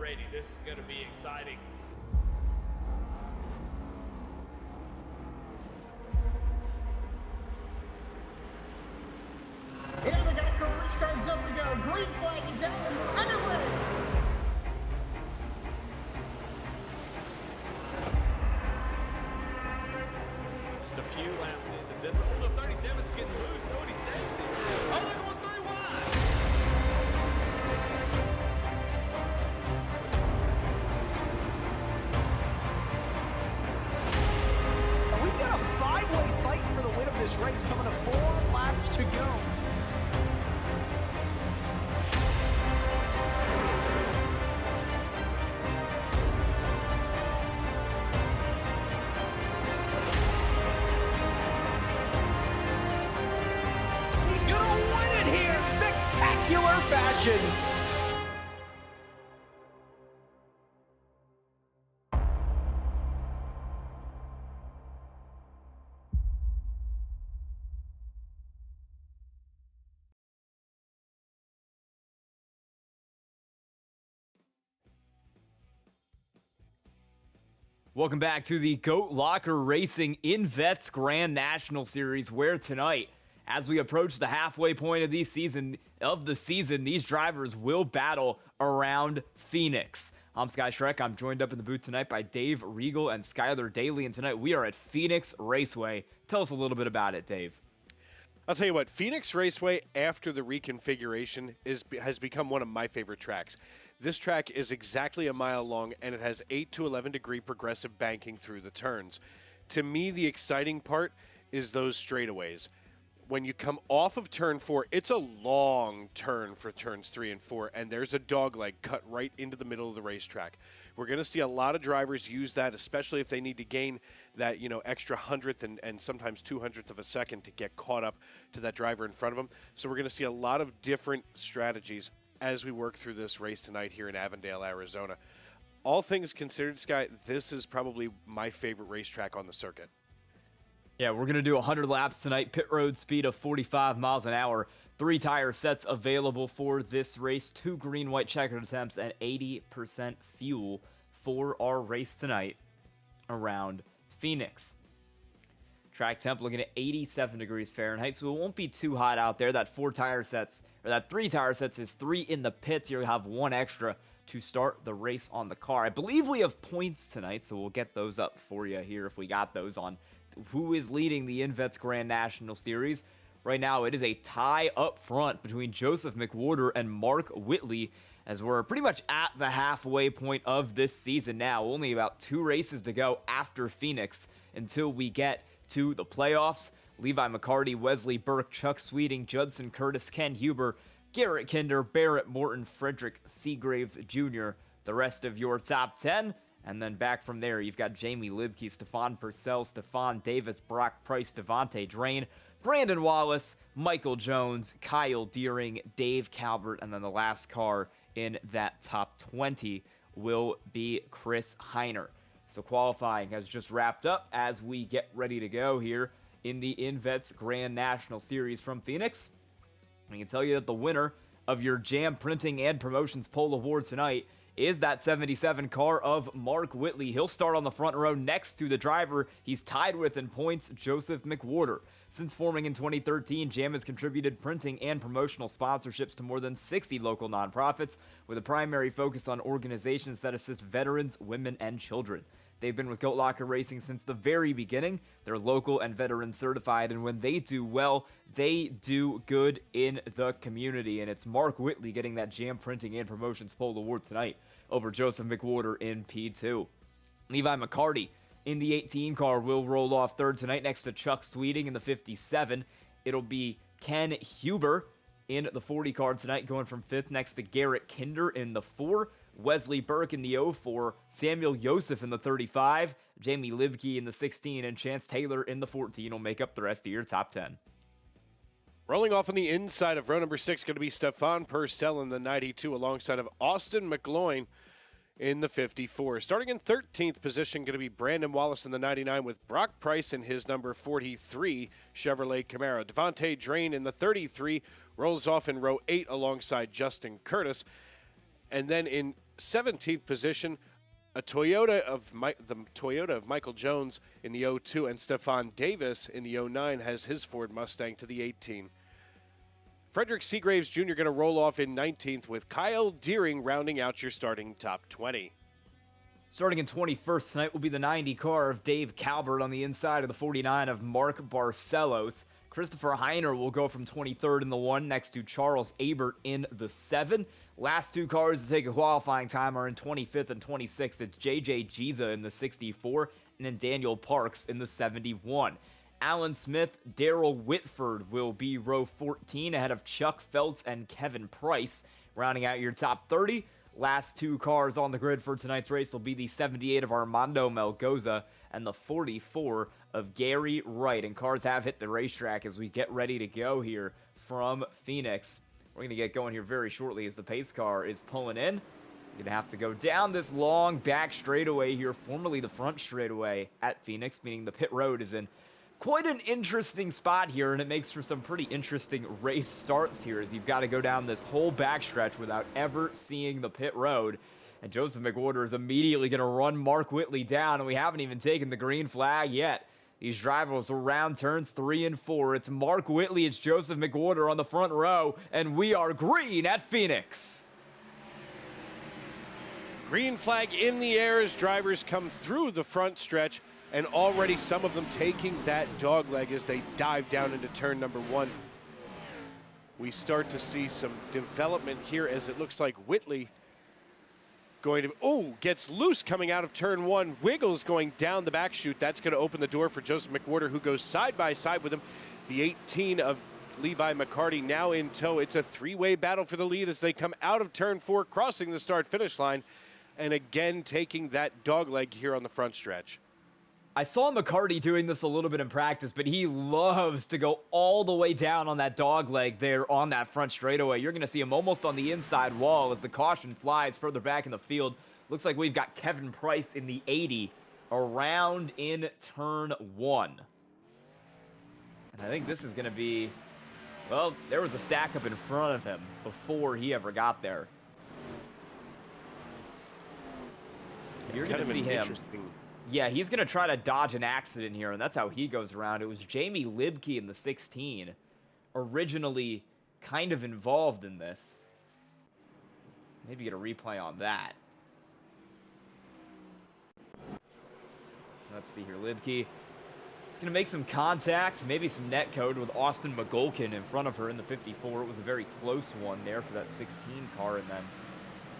Brady. This is going to be exciting. And the guy restarts up to go. Green flag is out and we're underway. Just a few laps into this. Oh, the 37's getting loose. Oh, and he saves it. Oh, they're going 3 wide. We've got a 5-way fight for the win of this race coming to 4 laps to go. He's gonna win it here in spectacular fashion. Welcome back to the Goat Locker Racing INVETS Grand National Series, where tonight, as we approach the halfway point of the season, these drivers will battle around Phoenix. I'm Sky Shrek. I'm joined up in the booth tonight by Dave Regal and Skylar Daly, and tonight we are at Phoenix Raceway. Tell us a little bit about it, Dave. I'll tell you what, Phoenix Raceway, after the reconfiguration, has become one of my favorite tracks. This track is exactly a mile long, and it has 8 to 11 degree progressive banking through the turns. To me, the exciting part is those straightaways. When you come off of turn 4, it's a long turn for turns 3 and 4, and there's a dogleg cut right into the middle of the racetrack. We're going to see a lot of drivers use that, especially if they need to gain that, extra 100th and sometimes 200th of a second to get caught up to that driver in front of them. So we're going to see a lot of different strategies as we work through this race tonight here in Avondale, Arizona. All things considered, Sky, this is probably my favorite racetrack on the circuit. Yeah, we're going to do 100 laps tonight, pit road speed of 45 miles an hour, 3 tire sets available for this race, 2 green-white checkered attempts, and 80% fuel for our race tonight around Phoenix. Track temp looking at 87 degrees Fahrenheit, so it won't be too hot out there. That 3 tire sets is 3 in the pits. You'll have 1 extra to start the race on the car. I believe we have points tonight, so we'll get those up for you here if we got those on who is leading the INVETS Grand National Series. Right now, it is a tie up front between Joseph McWhorter and Mark Whitley, as we're pretty much at the halfway point of this season now. Only about 2 races to go after Phoenix until we get to the playoffs. Levi McCarty, Wesley Burke, Chuck Sweeting, Judson Curtis, Ken Huber, Garrett Kinder, Barrett Morton, Frederick Seagraves Jr., the rest of your top 10. And then back from there, you've got Jamie Libke, Stefan Purcell, Stefan Davis, Brock Price, Devontae Drain, Brandon Wallace, Michael Jones, Kyle Deering, Dave Calvert, and then the last car in that top 20 will be Chris Heiner. So qualifying has just wrapped up as we get ready to go here in the INVETS Grand National Series from Phoenix. I can tell you that the winner of your Jam Printing and Promotions Pole Award tonight is that 77 car of Mark Whitley. He'll start on the front row next to the driver he's tied with in points, Joseph McWhorter. Since forming in 2013, Jam has contributed printing and promotional sponsorships to more than 60 local nonprofits, with a primary focus on organizations that assist veterans, women, and children. They've been with Goat Locker Racing since the very beginning. They're local and veteran certified, and when they do well, they do good in the community. And it's Mark Whitley getting that Jam Printing and Promotions Pole Award tonight over Joseph McWhorter in P2. Levi McCarty in the 18 car will roll off third tonight next to Chuck Sweeting in the 57. It'll be Ken Huber in the 40 car tonight, going from 5th next to Garrett Kinder in the 4, Wesley Burke in the 04, Samuel Yosef in the 35, Jamie Libke in the 16, and Chance Taylor in the 14 will make up the rest of your top 10. Rolling off on the inside of row number 6, going to be Stefan Purcell in the 92, alongside of Austin McGloin in the 54. Starting in 13th position, going to be Brandon Wallace in the 99 with Brock Price in his number 43 Chevrolet Camaro. Devontae Drain in the 33 rolls off in row 8 alongside Justin Curtis. And then in 17th position, the Toyota of Michael Jones in the 02, and Stephon Davis in the 09 has his Ford Mustang to the 18. Frederick Seagraves Jr. going to roll off in 19th with Kyle Deering rounding out your starting top 20. Starting in 21st tonight will be the 90 car of Dave Calvert on the inside of the 49 of Mark Barcelos. Christopher Heiner will go from 23rd in the 1 next to Charles Abert in the 7. Last two cars to take a qualifying time are in 25th and 26th. It's JJ Giza in the 64 and then Daniel Parks in the 71. Alan Smith, Daryl Whitford will be row 14 ahead of Chuck Feltz and Kevin Price. Rounding out your top 30. Last two cars on the grid for tonight's race will be the 78 of Armando Melgoza and the 44 of Gary Wright. And cars have hit the racetrack as we get ready to go here from Phoenix. We're going to get going here very shortly as the pace car is pulling in. You're going to have to go down this long back straightaway here, formerly the front straightaway at Phoenix, meaning the pit road is in quite an interesting spot here, and it makes for some pretty interesting race starts here as you've got to go down this whole backstretch without ever seeing the pit road. And Joseph McWhorter is immediately going to run Mark Whitley down, and we haven't even taken the green flag yet. These drivers around turns 3 and 4. It's Mark Whitley, it's Joseph McWhorter on the front row, and we are green at Phoenix. Green flag in the air as drivers come through the front stretch, and already some of them taking that dogleg as they dive down into turn number 1. We start to see some development here as it looks like Whitley gets loose coming out of turn 1. Wiggles going down the back chute. That's going to open the door for Joseph McWhorter, who goes side by side with him. The 18 of Levi McCarty now in tow. It's a three-way battle for the lead as they come out of turn 4, crossing the start-finish line, and again taking that dogleg here on the front stretch. I saw McCarty doing this a little bit in practice, but he loves to go all the way down on that dog leg there on that front straightaway. You're going to see him almost on the inside wall as the caution flies further back in the field. Looks like we've got Kevin Price in the 80 around in turn 1. And I think this is going to be, well, there was a stack up in front of him before he ever got there. You're going to see him. Yeah, he's going to try to dodge an accident here, and that's how he goes around. It was Jamie Libke in the 16, originally kind of involved in this. Maybe get a replay on that. Let's see here, Libke. He's going to make some contact, maybe some net code with Austin McGulkin in front of her in the 54. It was a very close one there for that 16 car, and then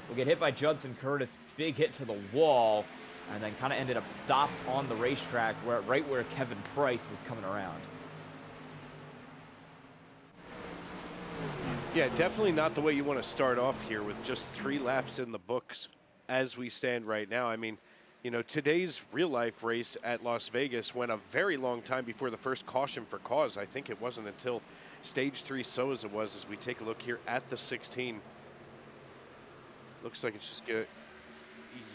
we'll get hit by Judson Curtis. Big hit to the wall. And then kind of ended up stopped on the racetrack right where Kevin Price was coming around. Yeah, definitely not the way you want to start off here with just 3 laps in the books as we stand right now. I mean, you know, today's real-life race at Las Vegas went a very long time before the first caution for cause. I think it wasn't until Stage 3 so as it was as we take a look here at the 16. Looks like it's just good.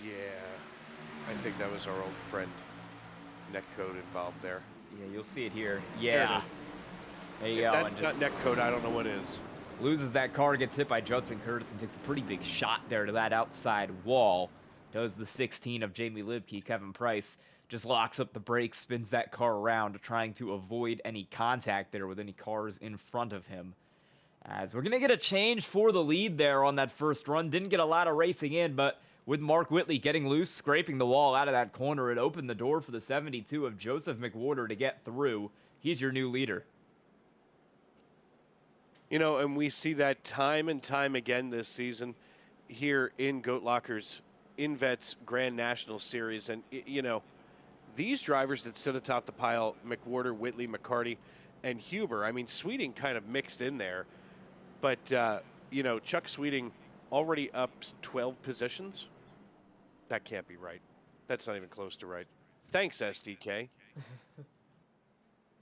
Yeah. I think that was our old friend Netcode involved there. Yeah, you'll see it here. Yeah. There you if go. That's not Netcode, I don't know what is. Loses that car, gets hit by Judson Curtis, and takes a pretty big shot there to that outside wall. Does the 16 of Jamie Libke. Kevin Price just locks up the brakes, spins that car around, trying to avoid any contact there with any cars in front of him. As we're going to get a change for the lead there on that first run. Didn't get a lot of racing in, but with Mark Whitley getting loose, scraping the wall out of that corner, it opened the door for the 72 of Joseph McWhorter to get through. He's your new leader. You know, and we see that time and time again this season here in Goat Locker's INVETS Grand National Series. And, you know, these drivers that sit atop the pile, McWhorter, Whitley, McCarty, and Huber, I mean, Sweeting kind of mixed in there. But, you know, Chuck Sweeting already up 12 positions. That can't be right. That's not even close to right. Thanks, SDK.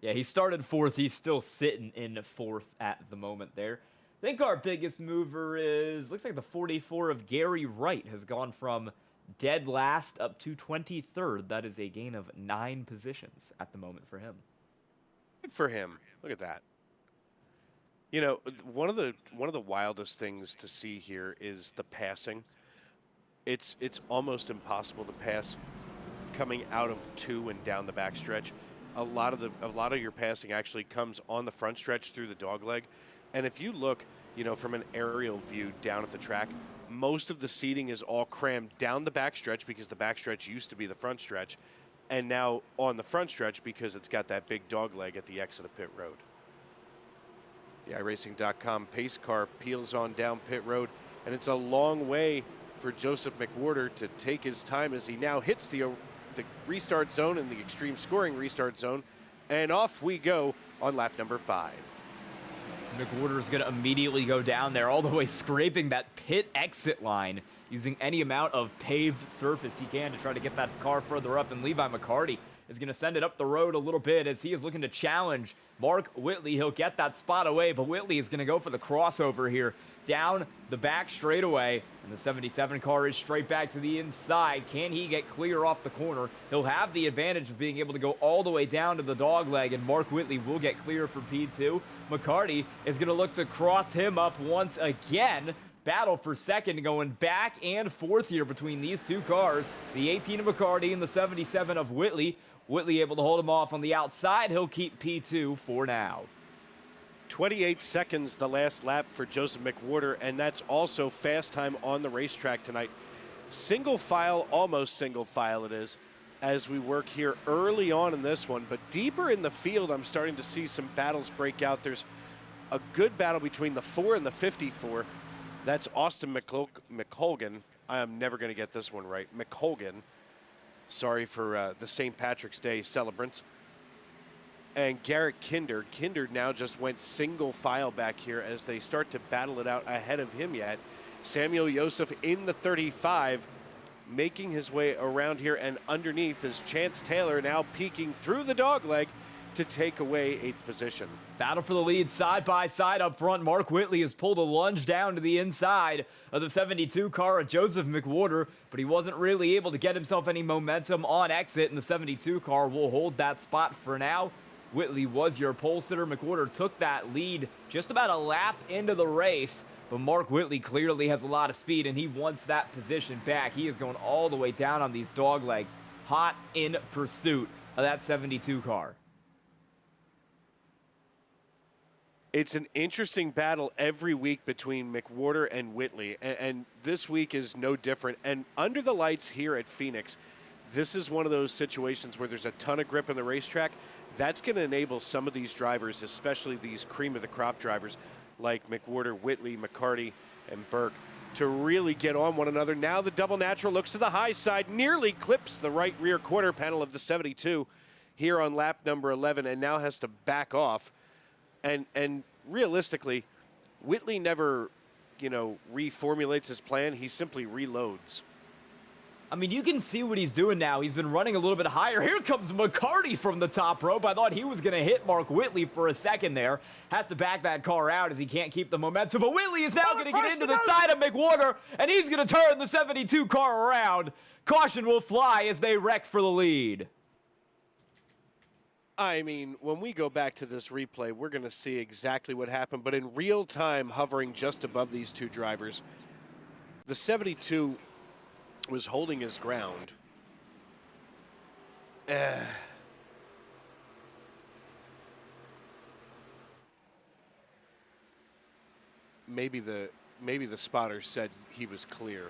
Yeah, he started 4th. He's still sitting in 4th at the moment there. I think our biggest mover is, looks like the 44 of Gary Wright has gone from dead last up to 23rd. That is a gain of 9 positions at the moment for him. Good for him. Look at that. You know, one of the wildest things to see here is the passing. It's almost impossible to pass coming out of 2 and down the backstretch. A lot of your passing actually comes on the front stretch through the dogleg. And if you look, you know, from an aerial view down at the track, most of the seating is all crammed down the backstretch because the backstretch used to be the front stretch, and now on the front stretch because it's got that big dogleg at the exit of pit road. The iRacing.com pace car peels on down pit road, and it's a long way for Joseph McWhorter to take his time as he now hits the restart zone and the extreme scoring restart zone, and off we go on lap number 5. McWhorter is going to immediately go down there, all the way scraping that pit exit line, using any amount of paved surface he can to try to get that car further up. And Levi McCarty is going to send it up the road a little bit as he is looking to challenge Mark Whitley. He'll get that spot away, but Whitley is going to go for the crossover here down the back straightaway, and the 77 car is straight back to the inside. Can he get clear off the corner? He'll have the advantage of being able to go all the way down to the dogleg, and Mark Whitley will get clear for P2. McCarty is going to look to cross him up once again. Battle for second going back and forth here between these two cars. The 18 of McCarty and the 77 of Whitley. Whitley able to hold him off on the outside. He'll keep P2 for now. 28 seconds the last lap for Joseph McWhorter, and that's also fast time on the racetrack tonight. Single file, almost single file it is, as we work here early on in this one. But deeper in the field, I'm starting to see some battles break out. There's a good battle between the 4 and the 54. That's Austin McColgan. I am never going to get this one right. McColgan. Sorry for the St. Patrick's Day celebrants. And Garrett Kinder. Kinder now just went single file back here as they start to battle it out ahead of him yet. Samuel Joseph in the 35, making his way around here, and underneath is Chance Taylor now peeking through the dogleg to take away 8th position. Battle for the lead side by side up front. Mark Whitley has pulled a lunge down to the inside of the 72 car of Joseph McWhorter, but he wasn't really able to get himself any momentum on exit, and the 72 car will hold that spot for now. Whitley was your pole sitter. McWhorter took that lead just about a lap into the race, but Mark Whitley clearly has a lot of speed, and he wants that position back. He is going all the way down on these dog legs, hot in pursuit of that 72 car. It's an interesting battle every week between McWhorter and Whitley, and this week is no different. And under the lights here at Phoenix, this is one of those situations where there's a ton of grip in the racetrack. That's going to enable some of these drivers, especially these cream of the crop drivers like McWhorter, Whitley, McCarty, and Burke, to really get on one another. Now the double natural looks to the high side, nearly clips the right rear quarter panel of the 72 here on lap number 11, and now has to back off. And realistically, Whitley never, reformulates his plan. He simply reloads. I mean, you can see what he's doing now. He's been running a little bit higher. Here comes McCarty from the top rope. I thought he was going to hit Mark Whitley for a second there. Has to back that car out as he can't keep the momentum. But Whitley is now going to get into the side of McWhorter, and he's going to turn the 72 car around. Caution will fly as they wreck for the lead. I mean, when we go back to this replay, we're going to see exactly what happened. But in real time, hovering just above these two drivers, the 72 was holding his ground. Maybe the spotter said he was clear.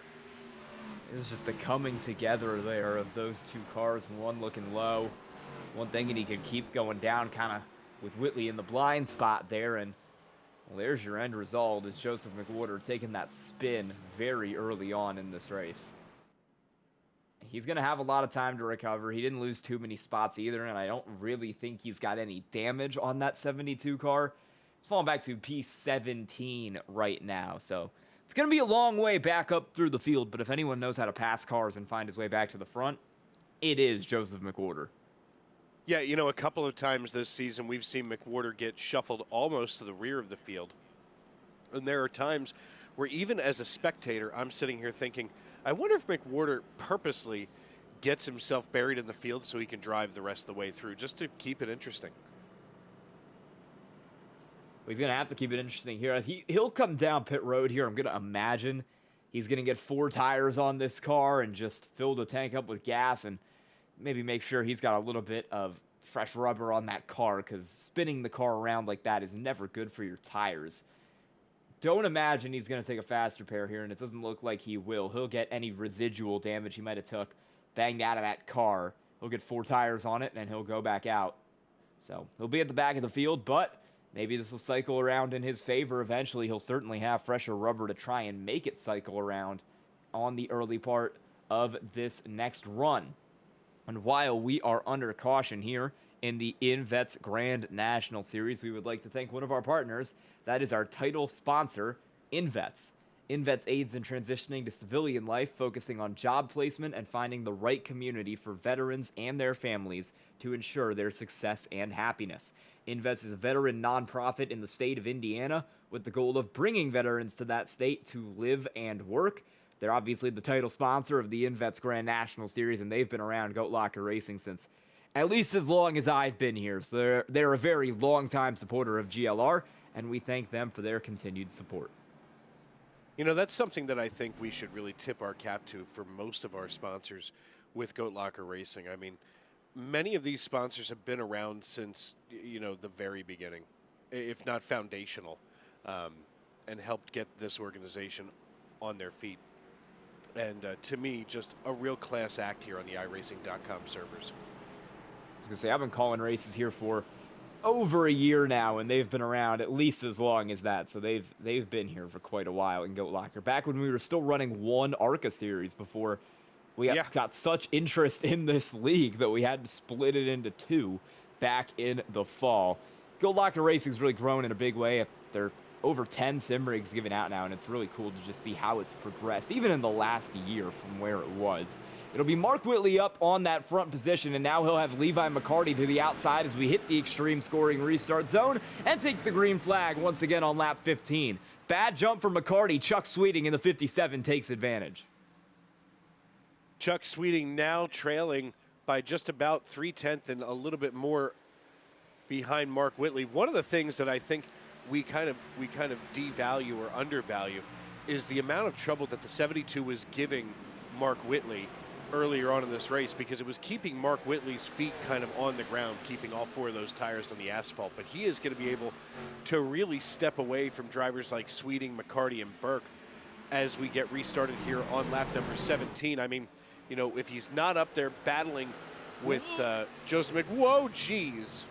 It was just a coming together there of those two cars, one looking low, one thinking he could keep going down kind of with Whitley in the blind spot there. And well, there's your end result, is Joseph McWhorter taking that spin very early on in this race. He's going to have a lot of time to recover. He didn't lose too many spots either, and I don't really think he's got any damage on that 72 car. It's falling back to P17 right now, so it's going to be a long way back up through the field, but if anyone knows how to pass cars and find his way back to the front, it is Joseph McWhorter. Yeah, a couple of times this season we've seen McWhorter get shuffled almost to the rear of the field. And there are times where even as a spectator, I'm sitting here thinking, I wonder if McWhorter purposely gets himself buried in the field so he can drive the rest of the way through, just to keep it interesting. He's going to have to keep it interesting here. He'll come down pit road here. I'm going to imagine he's going to get 4 tires on this car and just fill the tank up with gas and maybe make sure he's got a little bit of fresh rubber on that car, because spinning the car around like that is never good for your tires. Don't imagine he's going to take a faster pair here, and it doesn't look like he will. He'll get any residual damage he might have took banged out of that car. He'll get 4 tires on it, and he'll go back out. So he'll be at the back of the field, but maybe this will cycle around in his favor eventually. He'll certainly have fresher rubber to try and make it cycle around on the early part of this next run. And while we are under caution here in the INVETS Grand National Series, we would like to thank one of our partners. That is our title sponsor, INVETS. INVETS aids in transitioning to civilian life, focusing on job placement and finding the right community for veterans and their families to ensure their success and happiness. INVETS is a veteran nonprofit in the state of Indiana with the goal of bringing veterans to that state to live and work. They're obviously the title sponsor of the INVETS Grand National Series, and they've been around Goat Locker Racing since at least as long as I've been here. So they're a very long-time supporter of GLR, and we thank them for their continued support. You know, that's something that I think we should really tip our cap to for most of our sponsors with Goat Locker Racing. I mean, many of these sponsors have been around since, you know, the very beginning, if not foundational, and helped get this organization on their feet. And to me, just a real class act here on the iRacing.com servers. I was going to say, I've been calling races here for over a year now, and they've been around at least as long as that. So they've been here for quite a while in Goat Locker. Back when we were still running one ARCA series before we got such interest in this league that we had to split it into 2 back in the fall. Goat Locker Racing's really grown in a big way. They're over 10 sim rigs given out now, and it's really cool to just see how it's progressed, even in the last year from where it was. It'll be Mark Whitley up on that front position, and now he'll have Levi McCarty to the outside as we hit the extreme scoring restart zone and take the green flag once again on lap 15. Bad jump for McCarty. Chuck Sweeting in the 57 takes advantage. Chuck Sweeting now trailing by just about 3/10 and a little bit more behind Mark Whitley. One of the things that I think we kind of devalue or undervalue is the amount of trouble that the 72 was giving Mark Whitley earlier on in this race, because it was keeping Mark Whitley's feet kind of on the ground, keeping all 4 of those tires on the asphalt. But he is going to be able to really step away from drivers like Sweeting, McCarty, and Burke as we get restarted here on lap number 17. I mean, you know, if he's not up there battling with Joseph whoa, geez.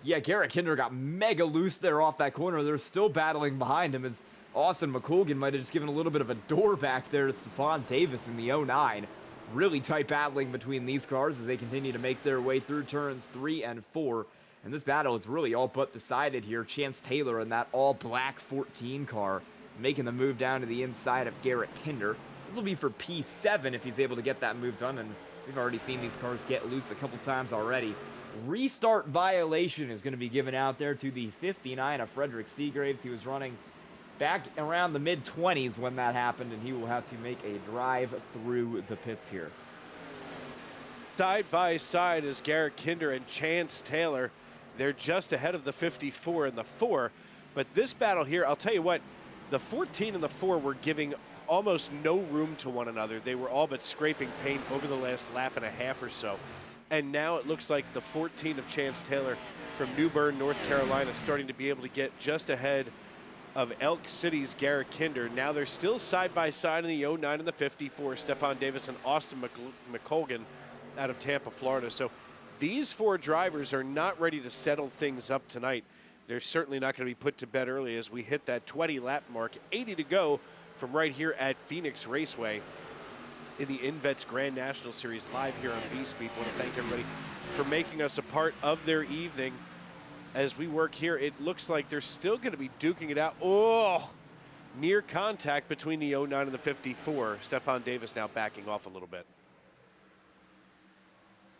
Yeah, Garrett Kinder got mega loose there off that corner. They're still battling behind him as Austin McColgan might have just given a little bit of a door back there to Stephon Davis in the 09. Really tight battling between these cars as they continue to make their way through turns 3 and 4. And this battle is really all but decided here. Chance Taylor in that all-black 14 car making the move down to the inside of Garrett Kinder. This will be for P7 if he's able to get that move done, and we've already seen these cars get loose a couple times already. Restart violation is going to be given out there to the 59 of Frederick Seagraves. He was running back around the mid-20s when that happened, and he will have to make a drive through the pits here. Side by side is Garrett Kinder and Chance Taylor. They're just ahead of the 54 and the 4. But this battle here, I'll tell you what, the 14 and the 4 were giving almost no room to one another. They were all but scraping paint over the last lap and a half or so. And now it looks like the 14 of Chance Taylor from New Bern, North Carolina, starting to be able to get just ahead of Elk City's Garrett Kinder. Now they're still side by side in the 09 and the 54, Stephon Davis and Austin McColgan out of Tampa, Florida. So these 4 drivers are not ready to settle things up tonight. They're certainly not going to be put to bed early as we hit that 20 lap mark. 80 to go from right here at Phoenix Raceway in the INVETS Grand National Series live here on V-Speed. I want to thank everybody for making us a part of their evening. As we work here, it looks like they're still going to be duking it out. Oh, near contact between the 09 and the 54. Stephon Davis now backing off a little bit.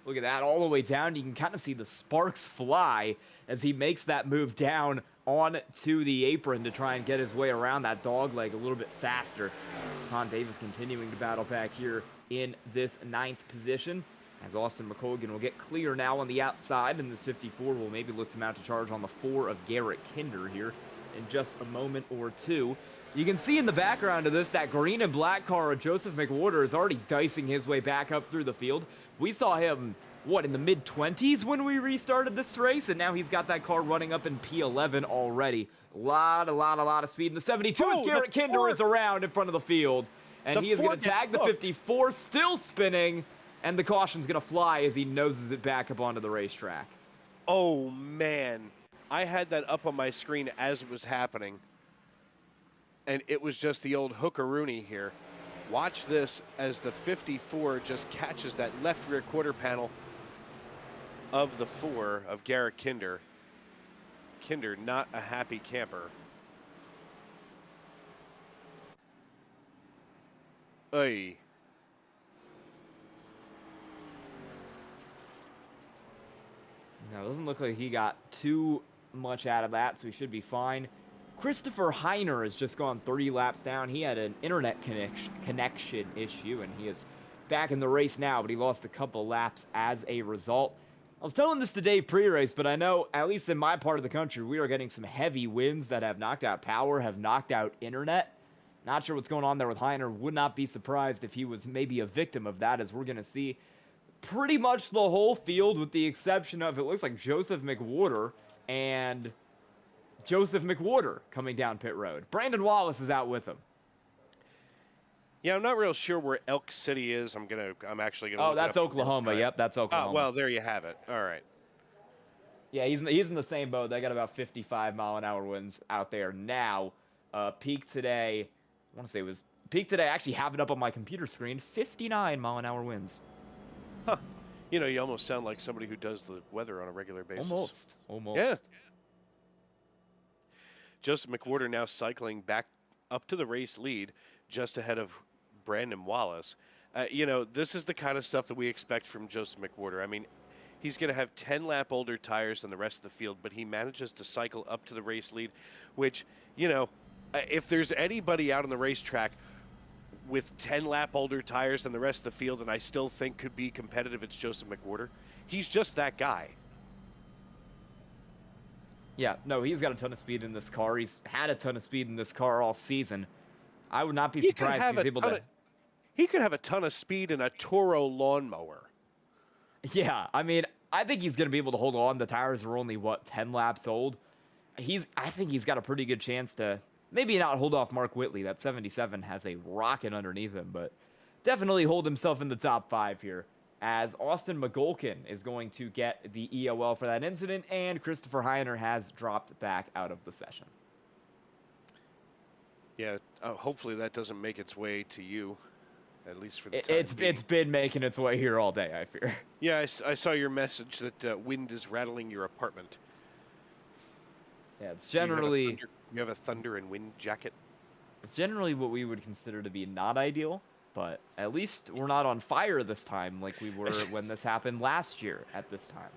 Look at that, all the way down. You can kind of see the sparks fly as he makes that move down onto the apron to try and get his way around that dog leg a little bit faster. Stephon Davis continuing to battle back here in this 9th position, as Austin McColgan will get clear now on the outside, and this 54 will maybe look to mount a charge on the 4 of Garrett Kinder here. in just a moment or two. You can see in the background of this, that green and black car of Joseph McWhorter is already dicing his way back up through the field. We saw him, what, in the mid-20s when we restarted this race, and now he's got that car running up in P11 already. A lot of speed. And the 72 is Garrett Kinder is around in front of the field, and he is going to tag the 54, still spinning, and the caution's going to fly as he noses it back up onto the racetrack. Oh, man. I had that up on my screen as it was happening, and it was just the old hookaroonie here. Watch this as the 54 just catches that left rear quarter panel of the 4 of Garrett Kinder. Kinder, not a happy camper. Oy. Now, it doesn't look like he got too much out of that, so he should be fine. Christopher Heiner has just gone 3 laps down. He had an internet connection issue, and he is back in the race now, but he lost a couple laps as a result. I was telling this to Dave pre-race, but I know, at least in my part of the country, we are getting some heavy winds that have knocked out power, have knocked out internet. Not sure what's going on there with Heiner. Would not be surprised if he was maybe a victim of that, as we're going to see pretty much the whole field, with the exception of, it looks like Joseph McWhorter and Joseph McWhorter coming down pit road. Brandon Wallace is out with him. Yeah, I'm not real sure where Elk City is. I'm actually gonna. Oh, that's Oklahoma. Yep, that's Oklahoma. Oh, well, there you have it. All right. Yeah, he's in the same boat. They got about 55-mile-an-hour winds out there now. Peak today, I want to say it was peak today. Actually, have it up on my computer screen. 59-mile-an-hour winds. Huh. You know, you almost sound like somebody who does the weather on a regular basis. Almost. Yeah. Joseph McWhorter now cycling back up to the race lead, just ahead of Brandon Wallace. You know, this is the kind of stuff that we expect from Joseph McWhorter. I mean, he's going to have 10-lap older tires than the rest of the field, but he manages to cycle up to the race lead, which, you know, if there's anybody out on the racetrack with 10-lap older tires than the rest of the field and I still think could be competitive, it's Joseph McWhorter. He's just that guy. Yeah, no, he's got a ton of speed in this car. He's had a ton of speed in this car all season. I would not be surprised if he's able to... He could have a ton of speed in a Toro lawnmower. Yeah, I mean, I think he's going to be able to hold on. The tires are only, what, 10 laps old? I think he's got a pretty good chance to maybe not hold off Mark Whitley. That 77 has a rocket underneath him, but definitely hold himself in the top 5 here, as Austin McGolkin is going to get the EOL for that incident, and Christopher Heiner has dropped back out of the session. Yeah, hopefully that doesn't make its way to you, at least for the time being. It's been making its way here all day, I fear. Yeah, I saw your message that wind is rattling your apartment. Yeah, it's generally... You have a thunder and wind jacket? Generally what we would consider to be not ideal, but at least we're not on fire this time like we were when this happened last year at this time.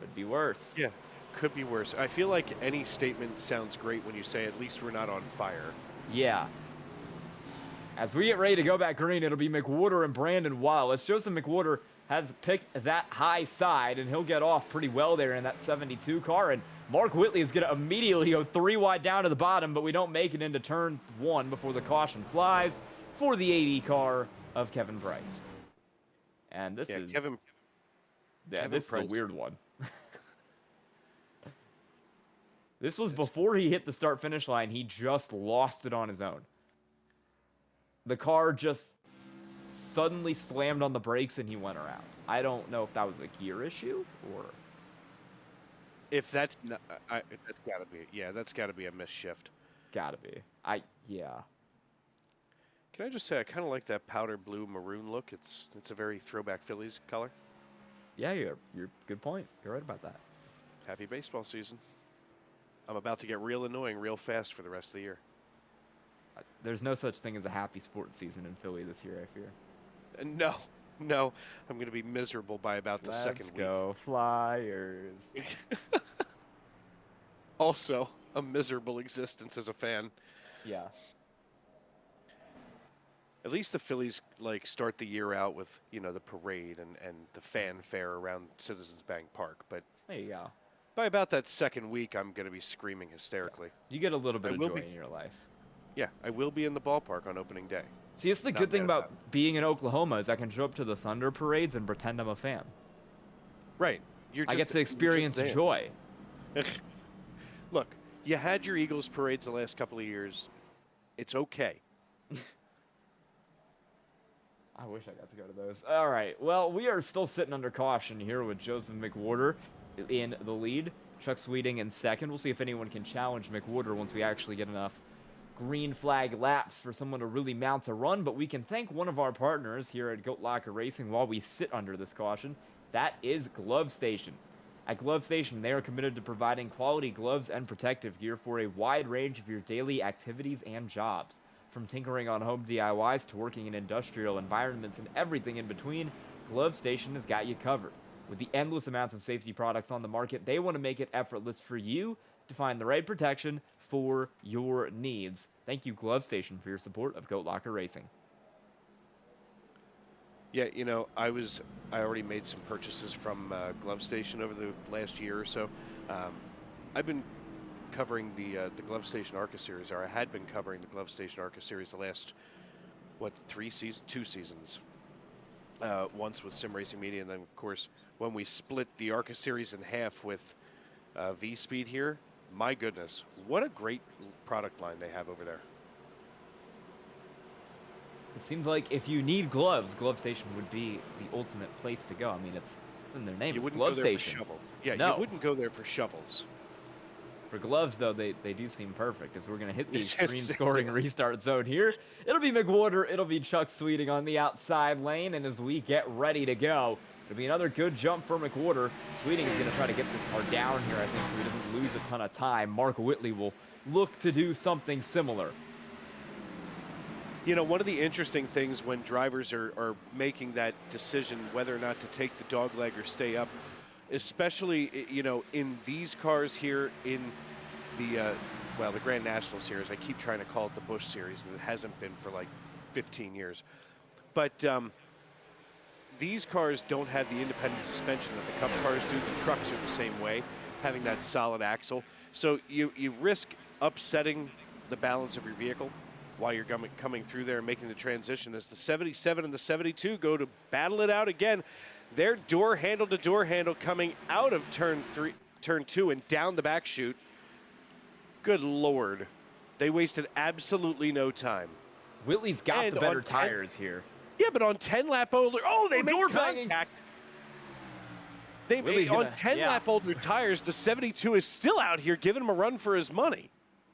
Could be worse. Yeah, could be worse. I feel like any statement sounds great when you say at least we're not on fire. Yeah. As we get ready to go back green, it'll be McWhorter and Brandon Wallace. Joseph McWhorter has picked that high side, and he'll get off pretty well there in that 72 car. And Mark Whitley is going to immediately go 3 wide down to the bottom, but we don't make it into turn 1 before the caution flies for the 80 car of Kevin Price. And this is... Kevin this Price. is a weird one. This was before he hit the start-finish line. He just lost it on his own. The car just suddenly slammed on the brakes and he went around. I don't know if that was a gear issue or... If that's not, that's got to be, yeah, that's got to be a misshift. Gotta be. Yeah. Can I just say I kind of like that powder blue maroon look. It's a very throwback Phillies color. Yeah, you're good point. You're right about that. Happy baseball season. I'm about to get real annoying real fast for the rest of the year. There's no such thing as a happy sports season in Philly this year, I fear. No, I'm going to be miserable by about the second week. Let's go Flyers. Also, a miserable existence as a fan. Yeah. At least the Phillies start the year out with, the parade and the fanfare around Citizens Bank Park. But there you go. By about that second week, I'm going to be screaming hysterically. You get a little bit I of will joy be. in your life. Yeah, I will be in the ballpark on opening day. See, it's the Not good thing mad about about being in Oklahoma is I can show up to the Thunder parades and pretend I'm a fan. Right. I get to experience joy. Look, you had your Eagles parades the last couple of years. It's okay. I wish I got to go to those. All right. Well, we are still sitting under caution here with Joseph McWhorter in the lead. Chuck Sweeting in second. We'll see if anyone can challenge McWhorter once we actually get enough green flag laps for someone to really mount a run. But we can thank one of our partners here at Goat Locker Racing while we sit under this caution. That is Glove Station. At Glove Station, they are committed to providing quality gloves and protective gear for a wide range of your daily activities and jobs. From tinkering on home DIYs to working in industrial environments and everything in between, Glove Station has got you covered. With the endless amounts of safety products on the market, they want to make it effortless for you to find the right protection for your needs. Thank you, Glove Station, for your support of Goat Locker Racing. Yeah, you know, I already made some purchases from Glove Station over the last year or so. I've been covering the Glove Station ARCA series, or I had been covering the Glove Station ARCA series the last, what, 2 seasons. Once with Sim Racing Media, and then, of course, when we split the ARCA series in half with V-Speed here, my goodness, what a great product line they have over there. It seems like if you need gloves, Glove Station would be the ultimate place to go. I mean, it's in their name. You It's wouldn't Glove go there Station. for shovel. Yeah, No. you wouldn't go there for shovels. For gloves, though, they do seem perfect, as we're going to hit the Yes, extreme they scoring do. restart zone here. It'll be McWhorter, it'll be Chuck Sweeting on the outside lane, and as we get ready to go, it'll be another good jump for McWhorter. Sweeting is going to try to get this car down here, I think, so he doesn't lose a ton of time. Mark Whitley will look to do something similar. You know, one of the interesting things when drivers are making that decision whether or not to take the dog leg or stay up, especially, you know, in these cars here in the, well, the Grand National Series. I keep trying to call it the Busch Series, and it hasn't been for like 15 years. But these cars don't have the independent suspension that the Cup cars do. The trucks are the same way, having that solid axle. So you risk upsetting the balance of your vehicle while you're coming through there and making the transition. As the 77 and the 72 go to battle it out again, they're door handle to door handle coming out of turn 2 and down the back chute. Good Lord. They wasted absolutely no time. Whitley's got And the better on 10 tires here. Yeah, but on 10-lap older, they made door banging. contact. They Whitley's on gonna- 10-lap older tires, the 72 is still out here giving him a run for his money.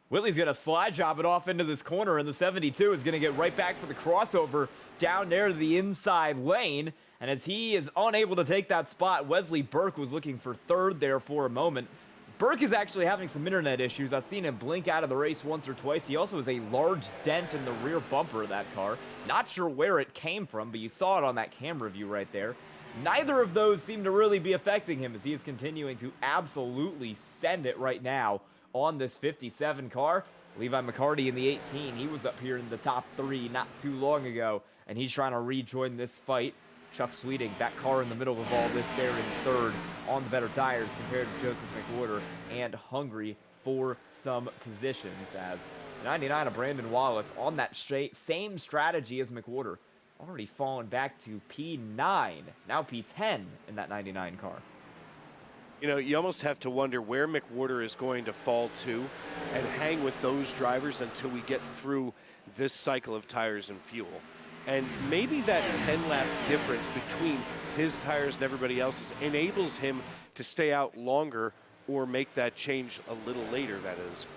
Whitley's going to slide job it off into this corner, and the 72 is going to get right back for the crossover down there to the inside lane. And as he is unable to take that spot, Wesley Burke was looking for third there for a moment. Burke is actually having some internet issues. I've seen him blink out of the race once or twice. He also has a large dent in the rear bumper of that car. Not sure where it came from, but you saw it on that camera view right there. Neither of those seem to really be affecting him as he is continuing to absolutely send it right now on this 57 car. Levi McCarty in the 18, he was up here in the top 3 not too long ago, and he's trying to rejoin this fight. Chuck Sweeting, that car in the middle of all this there in third on the better tires compared to Joseph McWhorter, and hungry for some positions as 99 of Brandon Wallace on that same strategy as McWhorter, already fallen back to P9, now P10 in that 99 car. You know, you almost have to wonder where McWhorter is going to fall to and hang with those drivers until we get through this cycle of tires and fuel. And maybe that 10-lap difference between his tires and everybody else's enables him to stay out longer or make that change a little later, that is.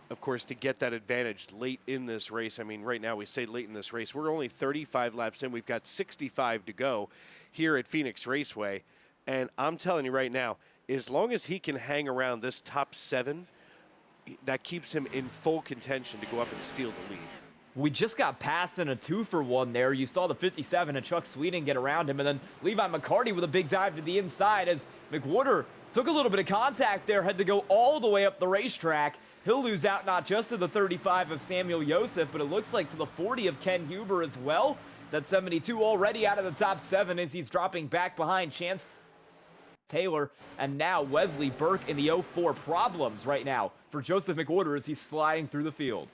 Of course, to get that advantage late in this race. I mean, right now we say late in this race. We're only 35 laps in. We've got 65 to go here at Phoenix Raceway. And I'm telling you right now, as long as he can hang around this top 7, that keeps him in full contention to go up and steal the lead. We just got passed in a 2-for-1 there. You saw the 57 and Chuck Sweeting get around him, and then Levi McCarty with a big dive to the inside as McWhorter took a little bit of contact there, had to go all the way up the racetrack. He'll lose out not just to the 35 of Samuel Yosef, but it looks like to the 40 of Ken Huber as well. That 72 already out of the top 7 as he's dropping back behind Chance Taylor, and now Wesley Burke in the 04. Problems right now for Joseph McWhorter as he's sliding through the field.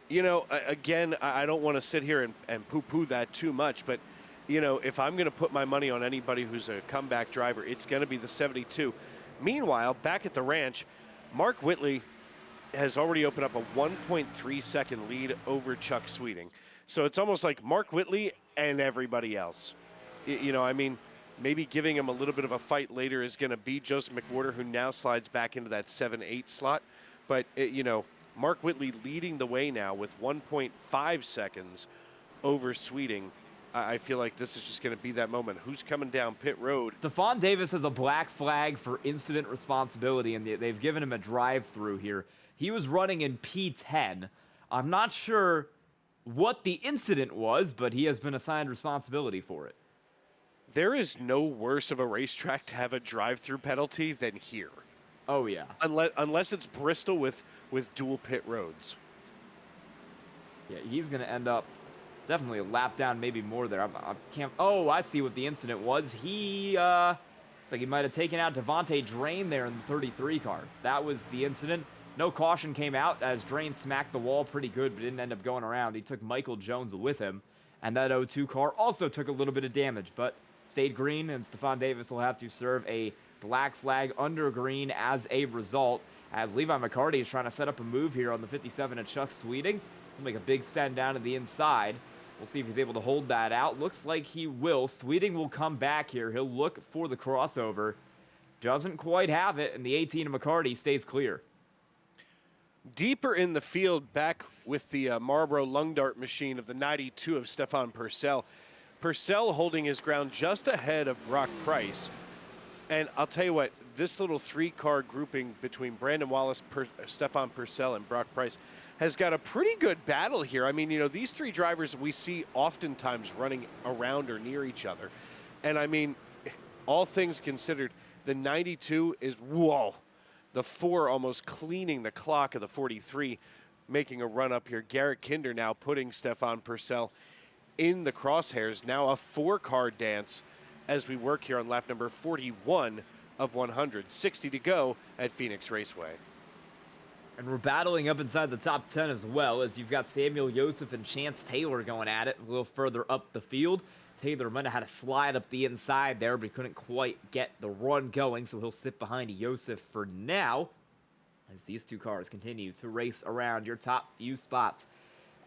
You know, again, I don't want to sit here and poo-poo that too much, but, you know, if I'm going to put my money on anybody who's a comeback driver, it's going to be the 72. Meanwhile, back at the ranch, Mark Whitley has already opened up a 1.3 second lead over Chuck Sweeting. So it's almost like Mark Whitley and everybody else. You know, I mean, maybe giving him a little bit of a fight later is going to be Joseph McWhorter, who now slides back into that 7-8 slot. But, you know, Mark Whitley leading the way now with 1.5 seconds over Sweeting. I feel like this is just going to be that moment. Who's coming down pit road? Stephon Davis has a black flag for incident responsibility, and they've given him a drive-through here. He was running in P10. I'm not sure what the incident was, but he has been assigned responsibility for it. There is no worse of a racetrack to have a drive-through penalty than here. Oh, yeah. Unless it's Bristol with dual pit roads. Yeah, he's going to end up definitely a lap down, maybe more there. I can't. Oh, I see what the incident was. He looks like he might have taken out Devontae Drain there in the 33 car. That was the incident. No caution came out as Drain smacked the wall pretty good, but didn't end up going around. He took Michael Jones with him, and that 02 car also took a little bit of damage, but stayed green, and Stephon Davis will have to serve a black flag under green as a result, as Levi McCarty is trying to set up a move here on the 57 at Chuck Sweeting. He'll make a big send down to the inside. We'll see if he's able to hold that out. Looks like he will. Sweeting will come back here. He'll look for the crossover. Doesn't quite have it, and the 18 of McCarty stays clear. Deeper in the field, back with the Marlboro lung dart machine of the 92 of Stefan Purcell. Purcell holding his ground just ahead of Brock Price. And I'll tell you what, this little three-car grouping between Brandon Wallace, Stefan Purcell, and Brock Price has got a pretty good battle here. I mean, you know, these three drivers we see oftentimes running around or near each other. And I mean, all things considered, the 92 is, whoa, the 4 almost cleaning the clock of the 43, making a run up here. Garrett Kinder now putting Stefan Purcell in the crosshairs. Now a 4-car dance as we work here on lap number 41 of 100. 60 to go at Phoenix Raceway. And we're battling up inside the top 10 as well, as you've got Samuel Joseph and Chance Taylor going at it a little further up the field. Taylor might have had to slide up the inside there, but he couldn't quite get the run going, so he'll sit behind Joseph for now as these two cars continue to race around your top few spots.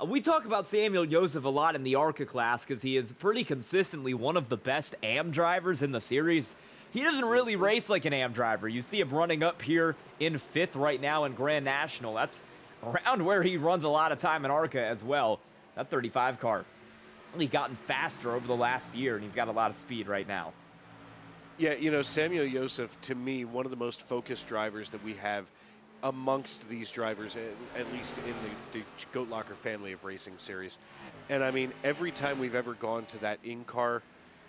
We talk about Samuel Joseph a lot in the ARCA class because he is pretty consistently one of the best AM drivers in the series. He doesn't really race like an AM driver. You see him running up here in 5th right now in Grand National. That's around where he runs a lot of time in ARCA as well. That 35 car really gotten faster over the last year, and he's got a lot of speed right now. Yeah, you know, Samuel Joseph, to me, one of the most focused drivers that we have amongst these drivers, at least in the Goat Locker family of racing series. And I mean, every time we've ever gone to that in-car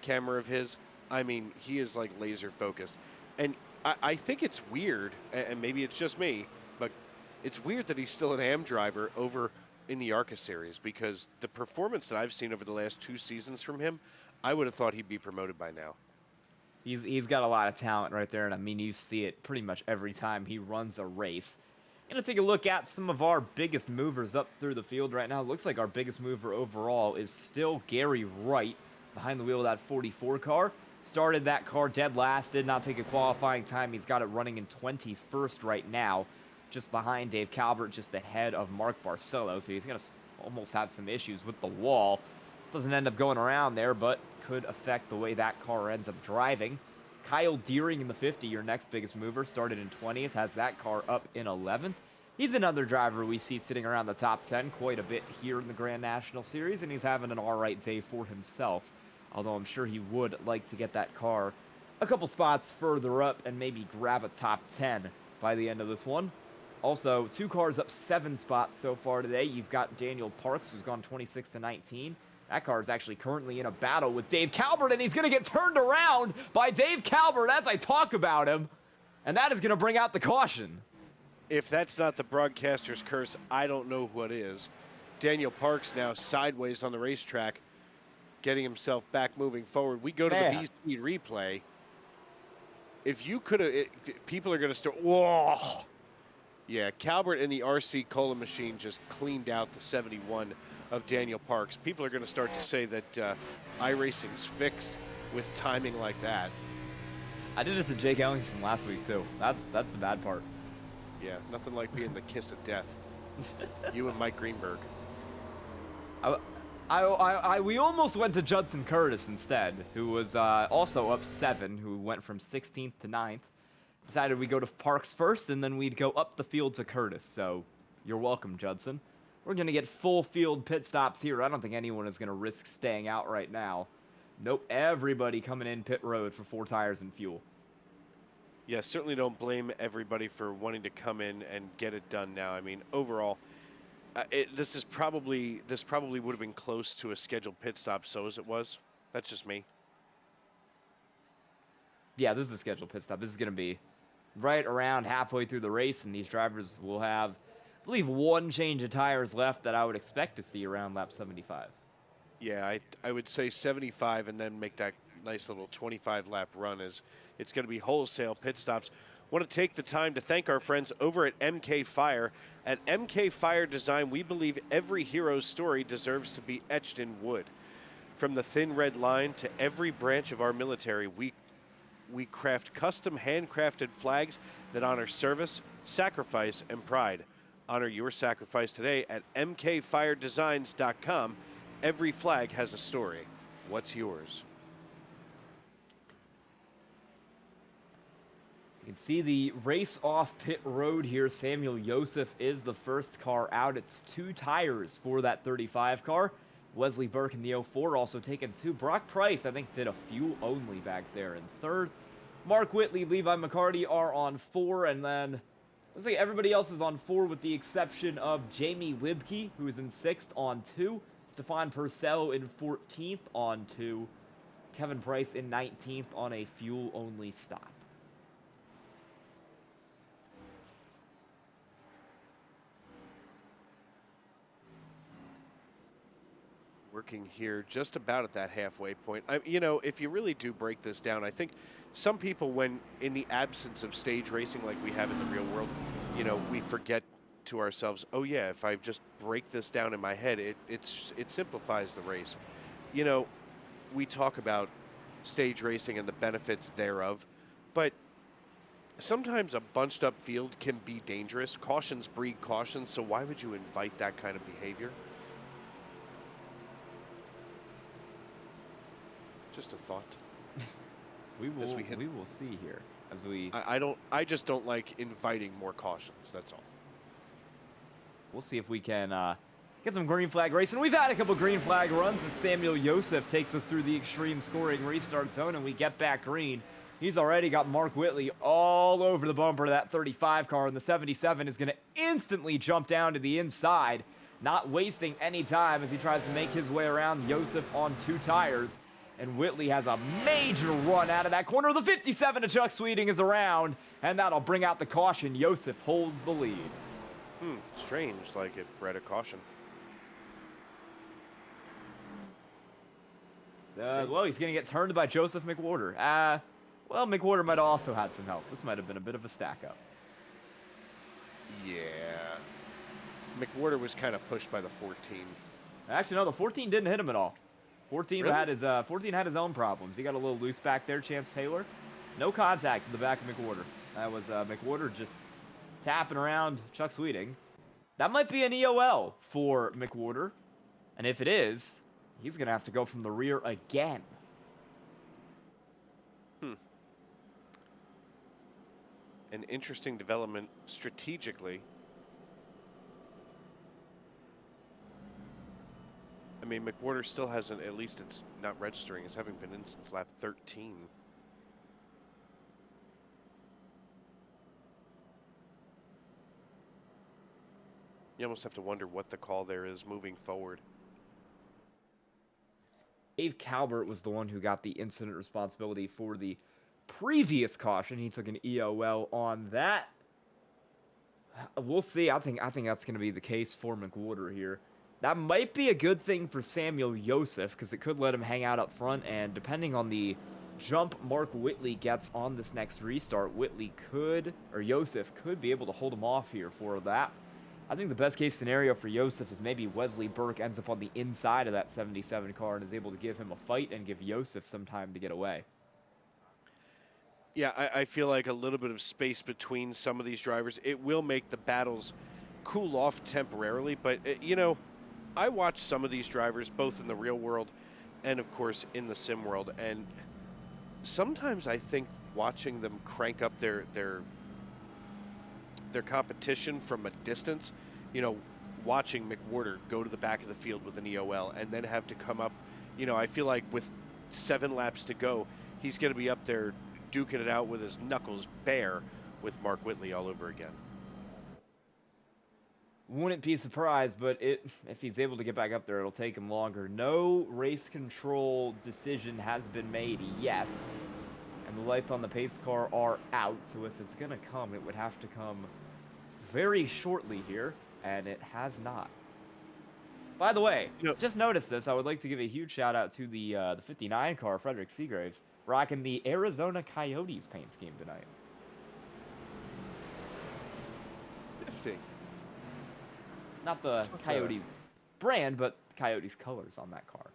camera of his, I mean, he is like laser focused. And I think it's weird, and maybe it's just me, but it's weird that he's still an AM driver over in the ARCA series, because the performance that I've seen over the last 2 seasons from him, I would have thought he'd be promoted by now. He's got a lot of talent right there, and I mean, you see it pretty much every time he runs a race. Gonna take a look at some of our biggest movers up through the field right now. Looks like our biggest mover overall is still Gary Wright behind the wheel of that 44 car. Started that car dead last, did not take a qualifying time. He's got it running in 21st right now, just behind Dave Calvert, just ahead of Mark Barcelo. So he's gonna almost have some issues with the wall. Doesn't end up going around there, but could affect the way that car ends up driving. Kyle Deering in the 50, your next biggest mover, started in 20th, has that car up in 11th. He's another driver we see sitting around the top 10 quite a bit here in the Grand National Series, and he's having an all right day for himself, although I'm sure he would like to get that car a couple spots further up and maybe grab a top 10 by the end of this one. Also, 2 cars up 7 spots so far today. You've got Daniel Parks, who's gone 26 to 19. That car is actually currently in a battle with Dave Calvert, and he's going to get turned around by Dave Calvert as I talk about him, and that is going to bring out the caution. If that's not the broadcaster's curse, I don't know what is. Daniel Parks now sideways on the racetrack, getting himself back moving forward. We go to the V-Speed replay. if you could have, people are going to start. Whoa. Yeah, Calvert and the RC Cola machine just cleaned out the 71 of Daniel Parks. People are going to start to say that iRacing's fixed with timing like that. I did it to Jake Ellingson last week too. That's the bad part. Yeah, nothing like being the kiss of death. You and Mike Greenberg. We almost went to Judson Curtis instead, who was also up 7, who went from 16th to 9th. Decided we'd go to Parks first, and then we'd go up the field to Curtis. So, you're welcome, Judson. We're going to get full field pit stops here. I don't think anyone is going to risk staying out right now. Nope, everybody coming in pit road for 4 tires and fuel. Yeah, certainly don't blame everybody for wanting to come in and get it done now. I mean, overall, this probably would have been close to a scheduled pit stop, so as it was. That's just me. Yeah, this is a scheduled pit stop. This is going to be right around halfway through the race, and these drivers will have, I believe, 1 change of tires left that I would expect to see around lap 75. Yeah, I would say 75 and then make that nice little 25-lap run. As it's going to be wholesale pit stops. Want to take the time to thank our friends over at MK Fire. At MK Fire Design, we believe every hero's story deserves to be etched in wood. From the thin red line to every branch of our military, we craft custom handcrafted flags that honor service, sacrifice, and pride. Honor your sacrifice today at mkfiredesigns.com. Every flag has a story. What's yours? So you can see the race off pit road here. Samuel Joseph is the first car out. It's 2 tires for that 35 car. Wesley Burke in the 04 also taken 2. Brock Price, I think, did a fuel only back there in 3rd. Mark Whitley, Levi McCarty are on 4, and then looks like everybody else is on 4 with the exception of Jamie Libke, who is in 6th on 2. Stefan Purcell in 14th on 2. Kevin Price in 19th on a fuel-only stop. Working here just about at that halfway point. You know, if you really do break this down, I think some people, when in the absence of stage racing like we have in the real world, you know, we forget to ourselves, oh yeah, if I just break this down in my head, it simplifies the race. You know, we talk about stage racing and the benefits thereof, but sometimes a bunched up field can be dangerous. Cautions breed cautions, so why would you invite that kind of behavior? Just a thought. We will see here as we. I just don't like inviting more cautions. That's all. We'll see if we can get some green flag racing. We've had a couple green flag runs as Samuel Joseph takes us through the extreme scoring restart zone, and we get back green. He's already got Mark Whitley all over the bumper of that 35 car, and the 77 is going to instantly jump down to the inside, not wasting any time as he tries to make his way around Joseph on 2 tires. And Whitley has a major run out of that corner. The 57 of Chuck Sweeting is around, and that'll bring out the caution. Joseph holds the lead. Strange, like it bred a caution. Well, he's going to get turned by Joseph McWhorter. Well, McWhorter might have also had some help. This might have been a bit of a stack-up. Yeah. McWhorter was kind of pushed by the 14. Actually, no, the 14 didn't hit him at all. 14 really? had his own problems. He got a little loose back there, Chance Taylor. No contact to the back of McWhorter. That was McWhorter just tapping around Chuck Sweeting. That might be an EOL for McWhorter. And if it is, he's going to have to go from the rear again. An interesting development strategically. I mean, McWhorter still hasn't, at least it's not registering as having been in since lap 13. You almost have to wonder what the call there is moving forward. Dave Calvert was the one who got the incident responsibility for the previous caution. He took an EOL on that. We'll see. I think that's going to be the case for McWhorter here. That might be a good thing for Samuel Joseph because it could let him hang out up front, and depending on the jump Mark Whitley gets on this next restart, Whitley could, or Josef could be able to hold him off here for that. I think the best case scenario for Josef is maybe Wesley Burke ends up on the inside of that 77 car and is able to give him a fight and give Josef some time to get away. Yeah, I feel like a little bit of space between some of these drivers, it will make the battles cool off temporarily. But, you know, I watch some of these drivers both in the real world and, of course, in the sim world. And sometimes I think watching them crank up their competition from a distance, you know, watching McWhorter go to the back of the field with an EOL and then have to come up, you know, I feel like with 7 laps to go, he's going to be up there duking it out with his knuckles bare with Mark Whitley all over again. Wouldn't be surprised, but if he's able to get back up there, it'll take him longer. No race control decision has been made yet, and the lights on the pace car are out, so if it's going to come, it would have to come very shortly here, and it has not. By the way, just noticed this. I would like to give a huge shout out to the 59 car, Frederick Seagraves, rocking the Arizona Coyotes paint scheme tonight. 50. Not the Coyotes brand, but Coyotes colors on that car.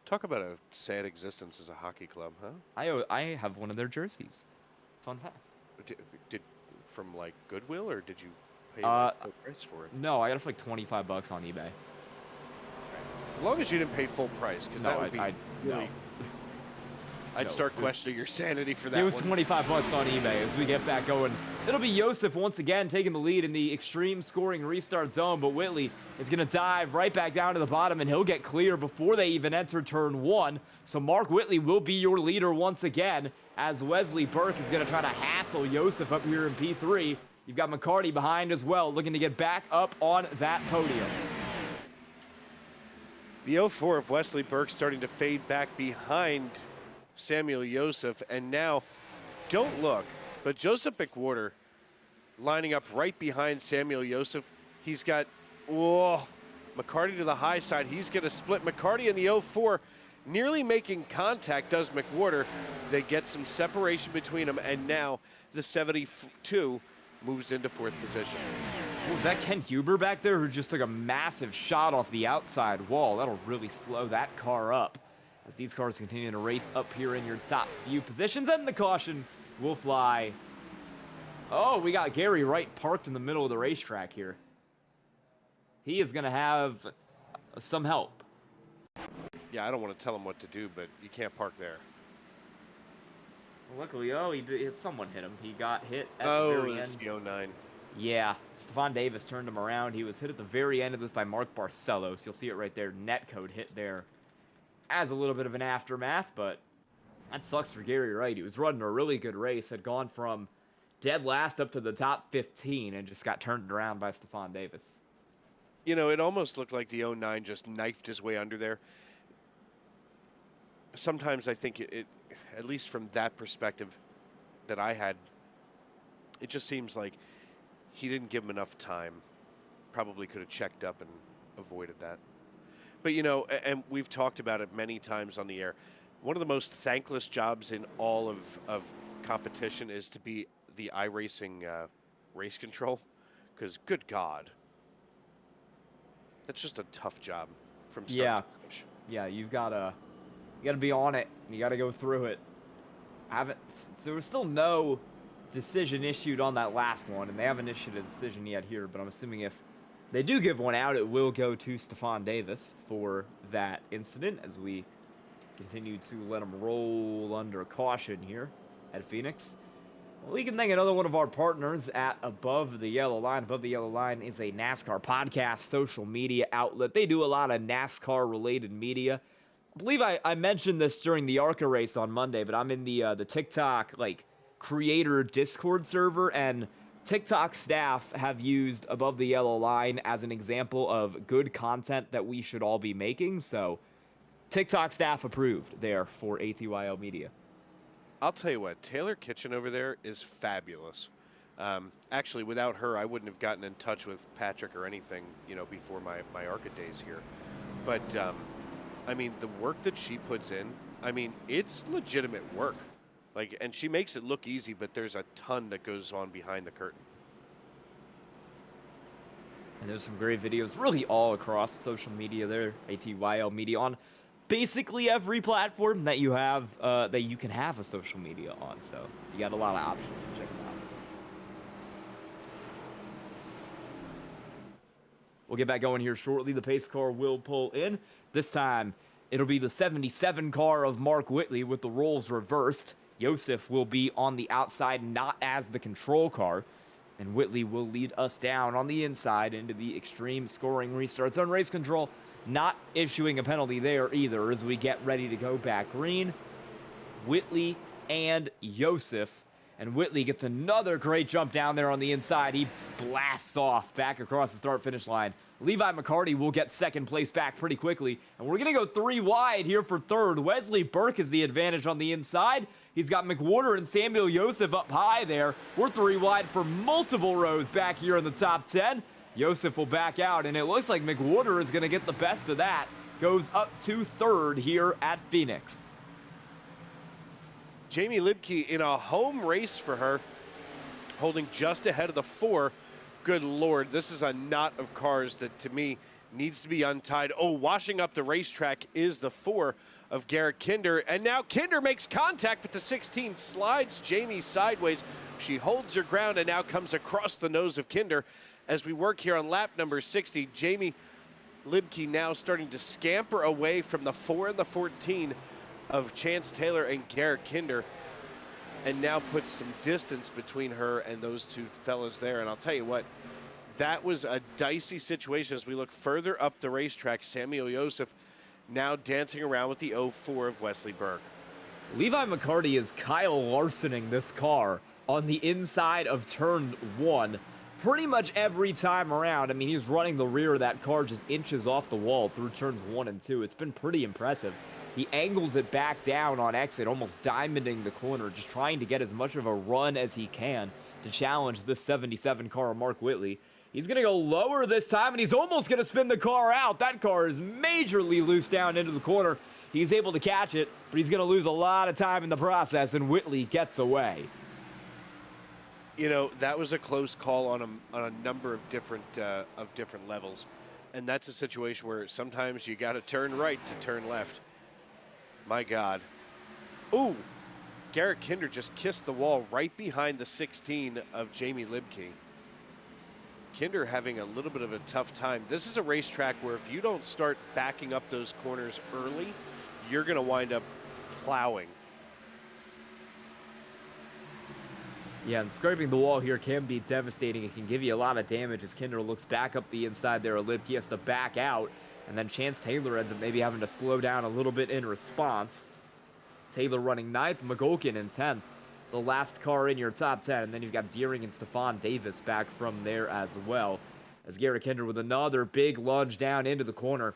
Talk about a sad existence as a hockey club, huh? I have one of their jerseys. Fun fact. Did from like Goodwill, or did you pay full price for it? No, I got it for like $25 on eBay. As long as you didn't pay full price, because that would be really. I'd start questioning your sanity for that. It was $25 on eBay as we get back going. It'll be Josef once again taking the lead in the extreme scoring restart zone, but Whitley is going to dive right back down to the bottom, and he'll get clear before they even enter turn 1. So Mark Whitley will be your leader once again, as Wesley Burke is going to try to hassle Josef up here in P3. You've got McCarty behind as well, looking to get back up on that podium. The 04 of Wesley Burke starting to fade back behind Samuel Josef, and now, don't look, but Joseph McWhorter lining up right behind Samuel Josef. He's got, McCarty to the high side. He's going to split McCarty in the 04, nearly making contact, does McWhorter. They get some separation between them, and now the 72 moves into 4th position. Was that Ken Huber back there who just took a massive shot off the outside wall? That'll really slow that car up as these cars continue to race up here in your top few positions, and the caution will fly. Oh, we got Gary Wright parked in the middle of the racetrack here. He is going to have some help. Yeah, I don't want to tell him what to do, but you can't park there. Luckily, someone hit him. He got hit at the very end. Oh, it's the 09. Yeah, Stefan Davis turned him around. He was hit at the very end of this by Mark Barcelos. You'll see it right there. Netcode hit there as a little bit of an aftermath, but that sucks for Gary Wright. He was running a really good race, had gone from dead last up to the top 15, and just got turned around by Stefan Davis. You know, it almost looked like the 09 just knifed his way under there. Sometimes I think it at least from that perspective that I had, it just seems like he didn't give him enough time. Probably could have checked up and avoided that. But, you know, and we've talked about it many times on the air, one of the most thankless jobs in all of competition is to be the iRacing race control, because good God, that's just a tough job from start to finish. Yeah, you gotta be on it. You gotta go through it. There was still no decision issued on that last one, and they haven't issued a decision yet here, but I'm assuming if they do give one out, it will go to Stefan Davis for that incident as we continue to let him roll under caution here at Phoenix. Well, we can thank another one of our partners at Above the Yellow Line. Above the Yellow Line is a NASCAR podcast, social media outlet. They do a lot of NASCAR-related media. I believe I mentioned this during the ARCA race on Monday, but I'm in the TikTok creator Discord server, and TikTok staff have used Above the Yellow Line as an example of good content that we should all be making. So TikTok staff approved there for ATYL Media. I'll tell you what, Taylor Kitchen over there is fabulous. Actually, without her, I wouldn't have gotten in touch with Patrick or anything, you know, before my ARCA days here. But, I mean, the work that she puts in I mean, it's legitimate work. Like, and she makes it look easy, but there's a ton that goes on behind the curtain. And there's some great videos really all across social media there, ATYL media, on basically every platform that you have, that you can have a social media on. So you got a lot of options to check them out. We'll get back going here shortly. The pace car will pull in. This time, it'll be the 77 car of Mark Whitley with the roles reversed. Josef will be on the outside, not as the control car. And Whitley will lead us down on the inside into the extreme scoring restarts on race control. Not issuing a penalty there either as we get ready to go back green. Whitley and Josef. And Whitley gets another great jump down there on the inside. He blasts off back across the start-finish line. Levi McCarty will get second place back pretty quickly. And we're going to go 3 wide here for third. Wesley Burke is the advantage on the inside. He's got McWhorter and Samuel Josef up high there. We're 3 wide for multiple rows back here in the top 10. Josef will back out, and it looks like McWhorter is going to get the best of that. Goes up to third here at Phoenix. Jamie Libke in a home race for her, holding just ahead of the 4. Good Lord, this is a knot of cars that, to me, needs to be untied. Oh, washing up the racetrack is the 4 of Garrett Kinder. And now Kinder makes contact, but the 16 slides Jamie sideways. She holds her ground and now comes across the nose of Kinder. As we work here on lap number 60, Jamie Libke now starting to scamper away from the 4 and the 14 of Chance Taylor and Garrett Kinder, and now puts some distance between her and those 2 fellas there. And I'll tell you what, that was a dicey situation as we look further up the racetrack. Samuel Josef now dancing around with the 04 of Wesley Burke. Levi McCarty is Kyle Larsoning this car on the inside of turn 1 pretty much every time around. I mean, he's running the rear of that car just inches off the wall through turns 1 and 2. It's been pretty impressive. He angles it back down on exit, almost diamonding the corner, just trying to get as much of a run as he can to challenge this 77 car of Mark Whitley. He's going to go lower this time, and he's almost going to spin the car out. That car is majorly loose down into the corner. He's able to catch it, but he's going to lose a lot of time in the process, and Whitley gets away. You know, that was a close call on a number of different levels, and that's a situation where sometimes you got to turn right to turn left. My God. Ooh, Garrett Kinder just kissed the wall right behind the 16 of Jamie Libke. Kinder having a little bit of a tough time. This is a racetrack where if you don't start backing up those corners early, you're going to wind up plowing. Yeah, and scraping the wall here can be devastating. It can give you a lot of damage as Kinder looks back up the inside there. Libke has to back out. And then Chance Taylor ends up maybe having to slow down a little bit in response. Taylor running 9th, McGolkin in 10th. The last car in your top 10. And then you've got Deering and Stephon Davis back from there as well. As Garrett Kinder with another big lunge down into the corner.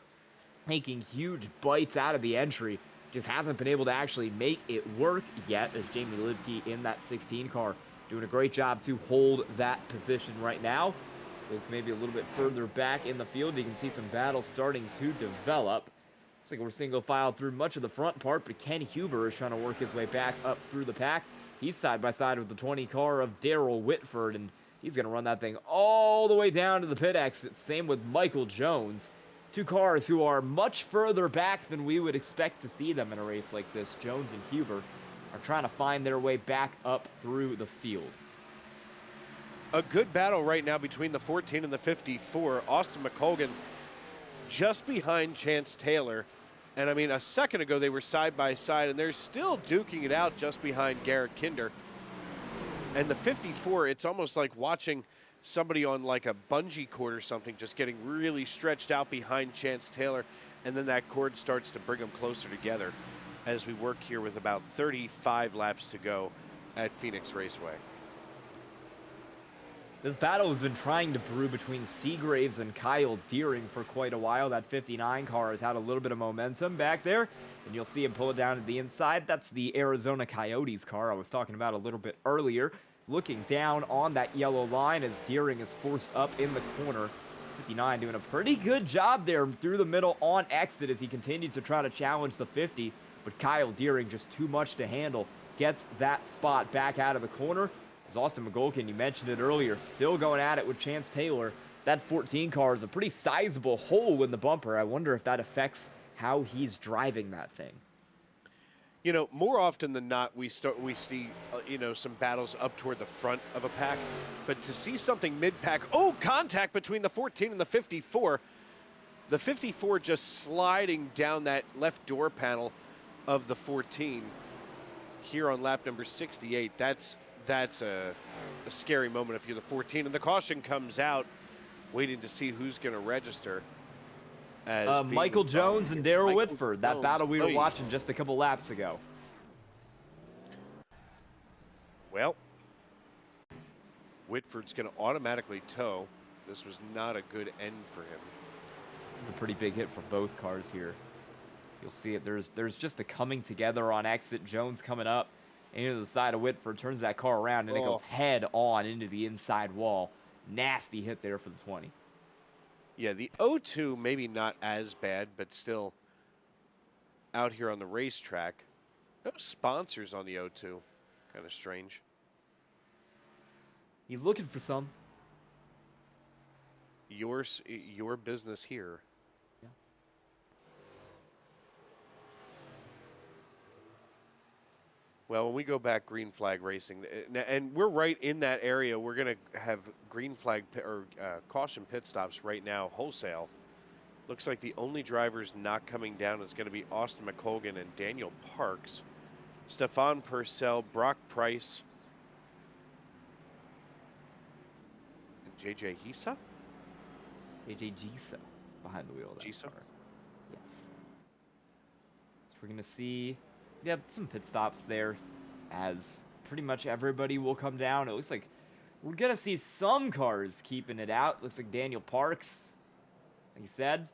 Making huge bites out of the entry. Just hasn't been able to actually make it work yet. As Jamie Libke in that 16 car doing a great job to hold that position right now. So maybe a little bit further back in the field, you can see some battles starting to develop. Looks like we're single file through much of the front part, but Ken Huber is trying to work his way back up through the pack. He's side by side with the 20 car of Darrell Whitford, and he's going to run that thing all the way down to the pit exit. Same with Michael Jones. 2 cars who are much further back than we would expect to see them in a race like this. Jones and Huber are trying to find their way back up through the field. A good battle right now between the 14 and the 54. Austin McColgan just behind Chance Taylor. And I mean, a second ago they were side by side, and they're still duking it out just behind Garrett Kinder. And the 54, it's almost like watching somebody on like a bungee cord or something, just getting really stretched out behind Chance Taylor. And then that cord starts to bring them closer together as we work here with about 35 laps to go at Phoenix Raceway. This battle has been trying to brew between Seagraves and Kyle Deering for quite a while. That 59 car has had a little bit of momentum back there, and you'll see him pull it down to the inside. That's the Arizona Coyotes car I was talking about a little bit earlier. Looking down on that yellow line as Deering is forced up in the corner. 59 doing a pretty good job there through the middle on exit as he continues to try to challenge the 50. but Kyle Deering just too much to handle. Gets that spot back out of the corner. As Austin McGolkin, you mentioned it earlier, still going at it with Chance Taylor. That 14 car is a pretty sizable hole in the bumper. I wonder if that affects how he's driving that thing. You know, more often than not, we see, you know, some battles up toward the front of a pack. But to see something mid-pack, oh, contact between the 14 and the 54. The 54 just sliding down that left door panel of the 14 here on lap number 68. That's a scary moment if you're the 14. And the caution comes out, waiting to see who's going to register. As Michael Jones and Darrell Whitford, that Jones. battle we were watching just a couple laps ago. Well, Whitford's going to automatically tow. This was not a good end for him. It's a pretty big hit for both cars here. You'll see it. There's just a coming together on exit. Jones coming up into the side of Whitford, turns that car around, and it goes head on into the inside wall. Nasty hit there for the 20. Yeah, the 0-2 maybe not as bad, but still out here on the racetrack. No sponsors on the 0-2. Kind of strange. He's looking for some. Your business here. Yeah. Well, when we go back green flag racing, and we're right in that area, we're going to have green flag or caution pit stops right now, wholesale. Looks like the only drivers not coming down is going to be Austin McColgan and Daniel Parks. Stefan Purcell, Brock Price, and JJ Hisa? AJ Gisa behind the wheel of that Gisa? car. Yes. So we're going to see, yeah, some pit stops there as pretty much everybody will come down. It looks like we're going to see some cars keeping it out. Looks like Daniel Parks, like he said.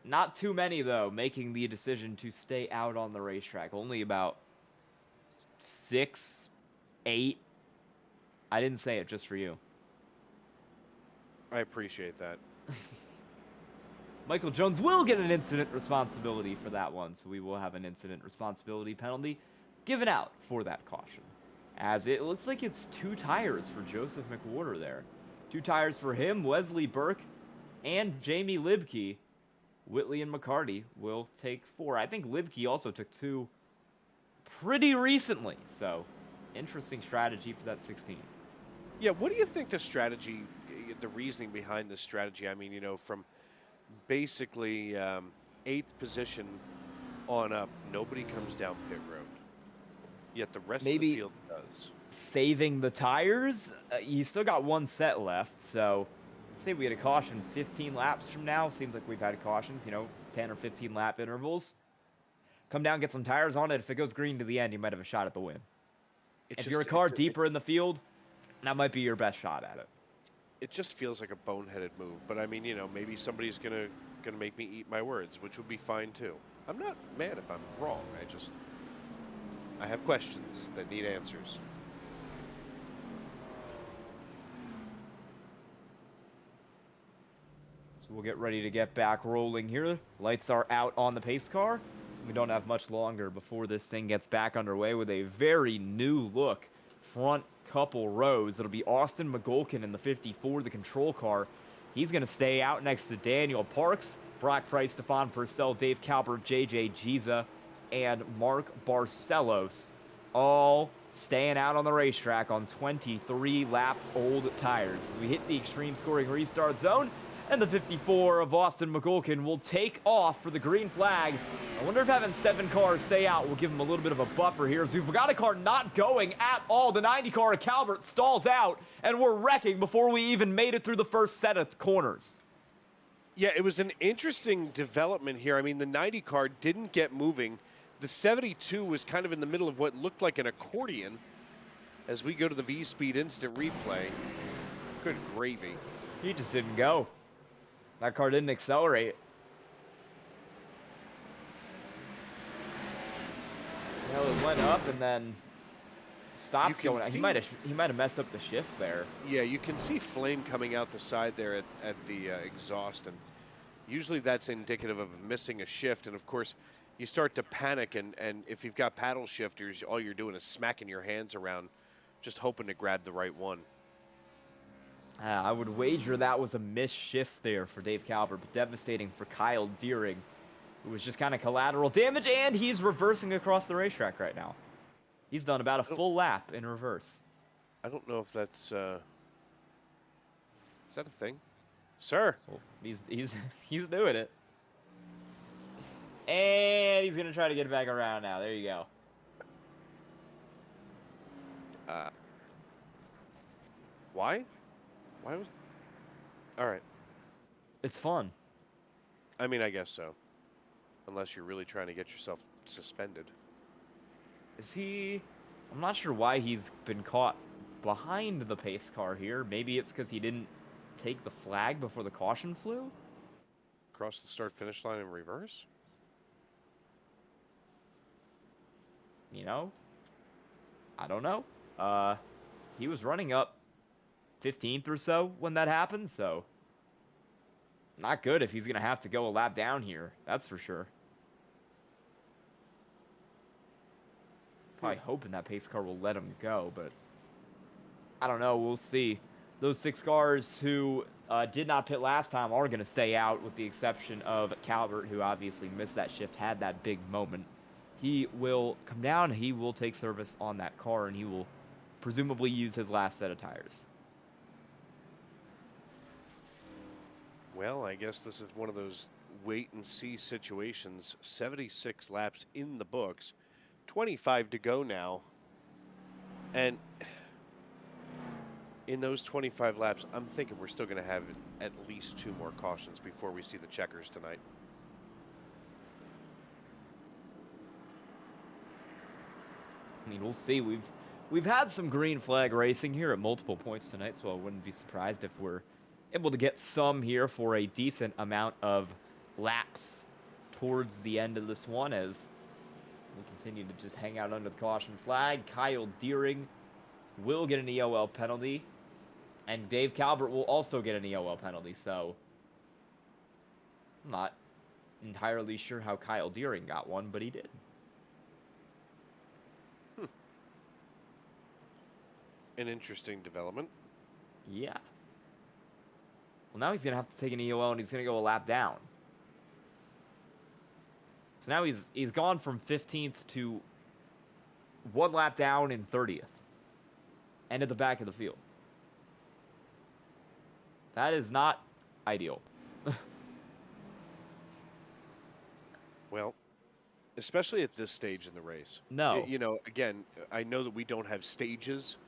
Not too many, though, making the decision to stay out on the racetrack. Only about 6, 8. I didn't say it just for you. I appreciate that. Michael Jones will get an incident responsibility for that one, so we will have an incident responsibility penalty given out for that caution. As it looks like it's 2 tires for Joseph McWhorter there. 2 tires for him, Wesley Burke, and Jamie Libke. Whitley and McCarty will take 4. I think Libke also took 2 pretty recently, so interesting strategy for that 16. Yeah, what do you think the strategy, the reasoning behind this strategy? I mean, you know, from basically 8th position on up, nobody comes down pit road. Yet the rest of the field does. Saving the tires? You still got 1 set left, so let's say we had a caution 15 laps from now. Seems like we've had cautions, you know, 10 or 15 lap intervals. Come down, get some tires on it. If it goes green to the end, you might have a shot at the win. If you're a car deeper in the field, that might be your best shot at it. It just feels like a boneheaded move, but I mean, you know, maybe somebody's gonna make me eat my words, which would be fine too. I'm not mad if I'm wrong. I have questions that need answers. So we'll get ready to get back rolling here. Lights are out on the pace car. We don't have much longer before this thing gets back underway with a very new look front couple rows. It'll be Austin McGolkin in the 54, the control car. He's going to stay out next to Daniel Parks, Brock Price, Stefan Purcell, Dave Calvert, JJ Giza, and Mark Barcelos, all staying out on the racetrack on 23-lap-old tires. As we hit the extreme scoring restart zone, and the 54 of Austin McGolkin will take off for the green flag. I wonder if having 7 cars stay out will give him a little bit of a buffer here, as we've got a car not going at all. The 90 car of Calvert stalls out, and we're wrecking before we even made it through the first set of corners. Yeah, it was an interesting development here. I mean, the 90 car didn't get moving. The 72 was kind of in the middle of what looked like an accordion as we go to the V-Speed instant replay. Good gravy. He just didn't go. That car didn't accelerate. Well, it went up and then stopped going. He might have messed up the shift there. Yeah, you can see flame coming out the side there at the exhaust, and usually that's indicative of missing a shift. And of course, you start to panic, and if you've got paddle shifters, all you're doing is smacking your hands around, just hoping to grab the right one. I would wager that was a missed shift there for Dave Calvert, but devastating for Kyle Deering, who was just kind of collateral damage, and he's reversing across the racetrack right now. He's done about a full lap in reverse. I don't know if that's, is that a thing? Sir. Well, he's doing it. And he's going to try to get back around now. There you go. Why? Why was... All right. It's fun. I mean, I guess so. Unless you're really trying to get yourself suspended. Is he... I'm not sure why he's been caught behind the pace car here. Maybe it's because he didn't take the flag before the caution flew? Cross the start-finish line in reverse? You know? I don't know. He was running up 15th or so when that happened, so... Not good if he's going to have to go a lap down here. That's for sure. Probably hoping that pace car will let him go, but... I don't know. We'll see. Those 6 cars who did not pit last time are going to stay out, with the exception of Calvert, who obviously missed that shift, had that big moment. He will come down, he will take service on that car, and he will presumably use his last set of tires. Well, I guess this is one of those wait-and-see situations. 76 laps in the books. 25 to go now. And in those 25 laps, I'm thinking we're still going to have at least 2 more cautions before we see the checkers tonight. I mean, we'll see. We've had some green flag racing here at multiple points tonight, so I wouldn't be surprised if we're able to get some here for a decent amount of laps towards the end of this one, as we continue to just hang out under the caution flag. Kyle Deering will get an EOL penalty, and Dave Calvert will also get an EOL penalty, so I'm not entirely sure how Kyle Deering got one, but he did. An interesting development. Yeah. Well, now he's going to have to take an EOL, and he's going to go a lap down. So now he's gone from 15th to 1 lap down in 30th. And at the back of the field. That is not ideal. Well, especially at this stage in the race. No. You know, again, I know that we don't have stages,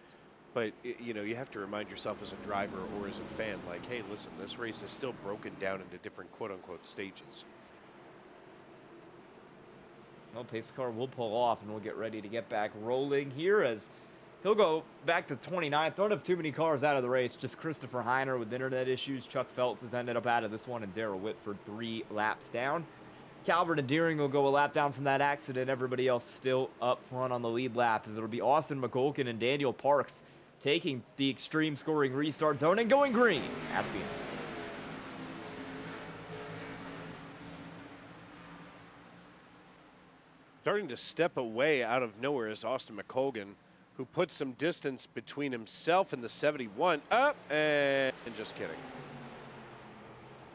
but, you know, you have to remind yourself as a driver or as a fan, like, hey, listen, this race is still broken down into different quote-unquote stages. Well, pace car will pull off, and we'll get ready to get back rolling here, as he'll go back to 29th. Don't have too many cars out of the race. Just Christopher Heiner with internet issues. Chuck Phelps has ended up out of this one, and Darrell Whitford 3 laps down. Calvert and Deering will go a lap down from that accident. Everybody else still up front on the lead lap, as it'll be Austin McCulkin and Daniel Parks taking the extreme scoring restart zone and going green at Phoenix. Starting to step away out of nowhere is Austin McColgan, who put some distance between himself and the 71. Up, and just kidding.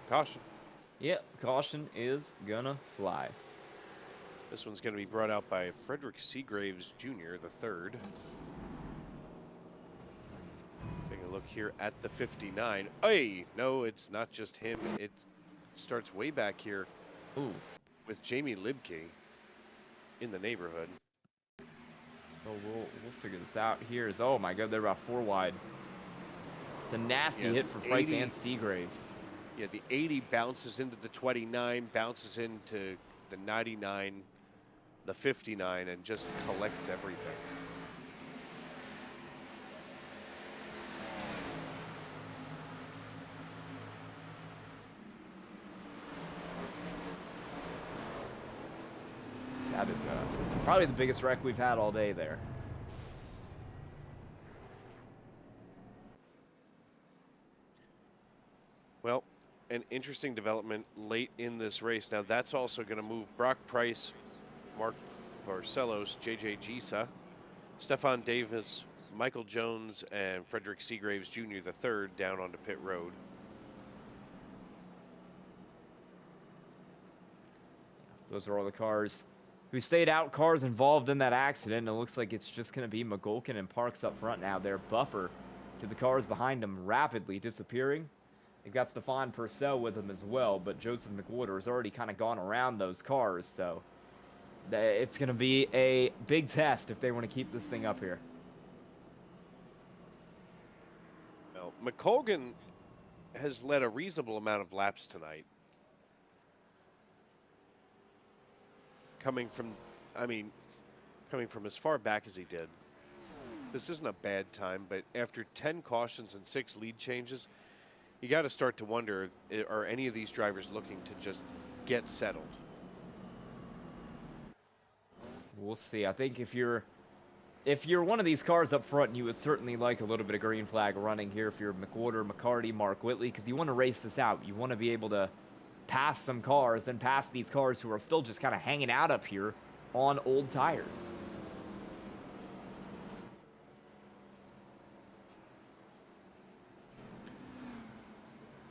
Caution. Yep, caution is gonna fly. This one's going to be brought out by Frederick Seagraves Jr., the 3rd. Taking a look here at the 59. Hey, no, it's not just him. It starts way back here. Ooh. With Jamie Libke in the neighborhood. So we'll figure this out here. Oh my god, they're about 4 wide. It's a nasty hit for Price and Seagraves. Yeah, the 80 bounces into the 29, bounces into the 99, the 59, and just collects everything. That is probably the biggest wreck we've had all day there. Well, an interesting development late in this race. Now, that's also going to move Brock Price Mark Barcelos, JJ Gisa, Stefan Davis, Michael Jones, and Frederick Seagraves Jr. the third down onto pit road. Those are all the cars who stayed out, cars involved in that accident. It looks like it's just going to be McGolkin and Parks up front now. Their buffer to the cars behind them rapidly disappearing. They've got Stefan Purcell with them as well, but Joseph McWhorter has already kind of gone around those cars, so it's going to be a big test if they want to keep this thing up here. Well, McColgan has led a reasonable amount of laps tonight. Coming from as far back as he did. This isn't a bad time, but after 10 cautions and 6 lead changes, you got to start to wonder, are any of these drivers looking to just get settled? We'll see. I think if you're one of these cars up front, you would certainly like a little bit of green flag running here if you're McWhorter, McCarty, Mark Whitley, because you want to race this out. You want to be able to pass some cars and pass these cars who are still just kind of hanging out up here on old tires.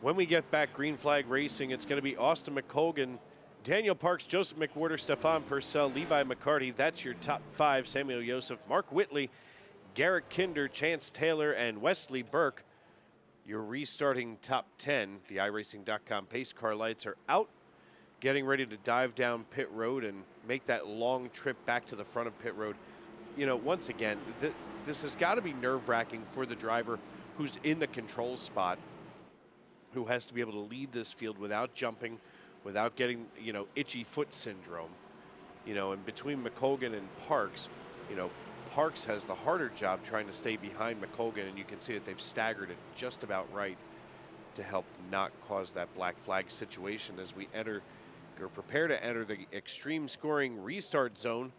When we get back, green flag racing, it's going to be Austin McColgan, Daniel Parks, Joseph McWhorter, Stefan Purcell, Levi McCarty. That's your top 5. Samuel Joseph, Mark Whitley, Garrett Kinder, Chance Taylor, and Wesley Burke. Your restarting top 10. The iRacing.com pace car lights are out, getting ready to dive down pit road and make that long trip back to the front of pit road. You know, once again, this has got to be nerve-wracking for the driver who's in the control spot, who has to be able to lead this field without jumping, without getting, you know, itchy foot syndrome. You know, and between McColgan and Parks, you know, Parks has the harder job trying to stay behind McColgan, and you can see that they've staggered it just about right to help not cause that black flag situation as we enter, or prepare to enter the extreme scoring restart zone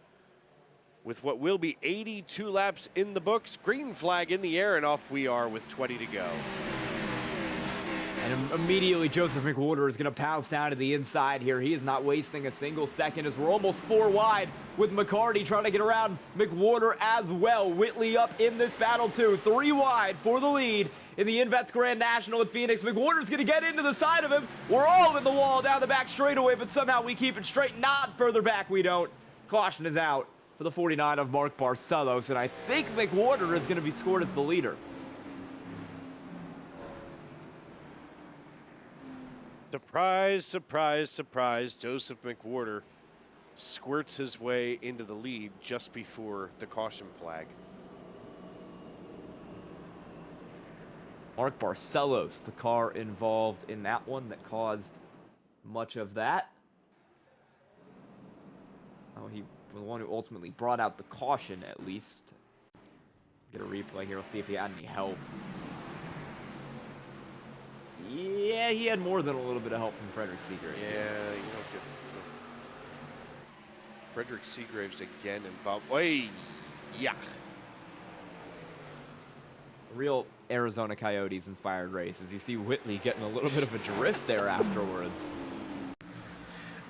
with what will be 82 laps in the books. Green flag in the air, and off we are with 20 to go. And immediately Joseph McWhorter is going to pounce down to the inside here. He is not wasting a single second as we're almost 4 wide with McCarty trying to get around McWhorter as well. Whitley up in this battle too. 3 wide for the lead in the INVETS Grand National at Phoenix. McWhorter's going to get into the side of him. We're all in the wall down the back straightaway, but somehow we keep it straight. Not further back we don't. Caution is out for the 49 of Mark Barcelos, and I think McWhorter is going to be scored as the leader. Surprise, surprise, surprise. Joseph McWhorter squirts his way into the lead just before the caution flag. Mark Barcelos, the car involved in that one that caused much of that. Oh, he was the one who ultimately brought out the caution, at least. Get a replay here. We'll see if he had any help. Yeah, he had more than a little bit of help from Frederick Seagraves. Yeah, you don't get Frederick Seagraves again involved. Oy, yeah. Real Arizona Coyotes inspired race, as you see Whitley getting a little bit of a drift there afterwards.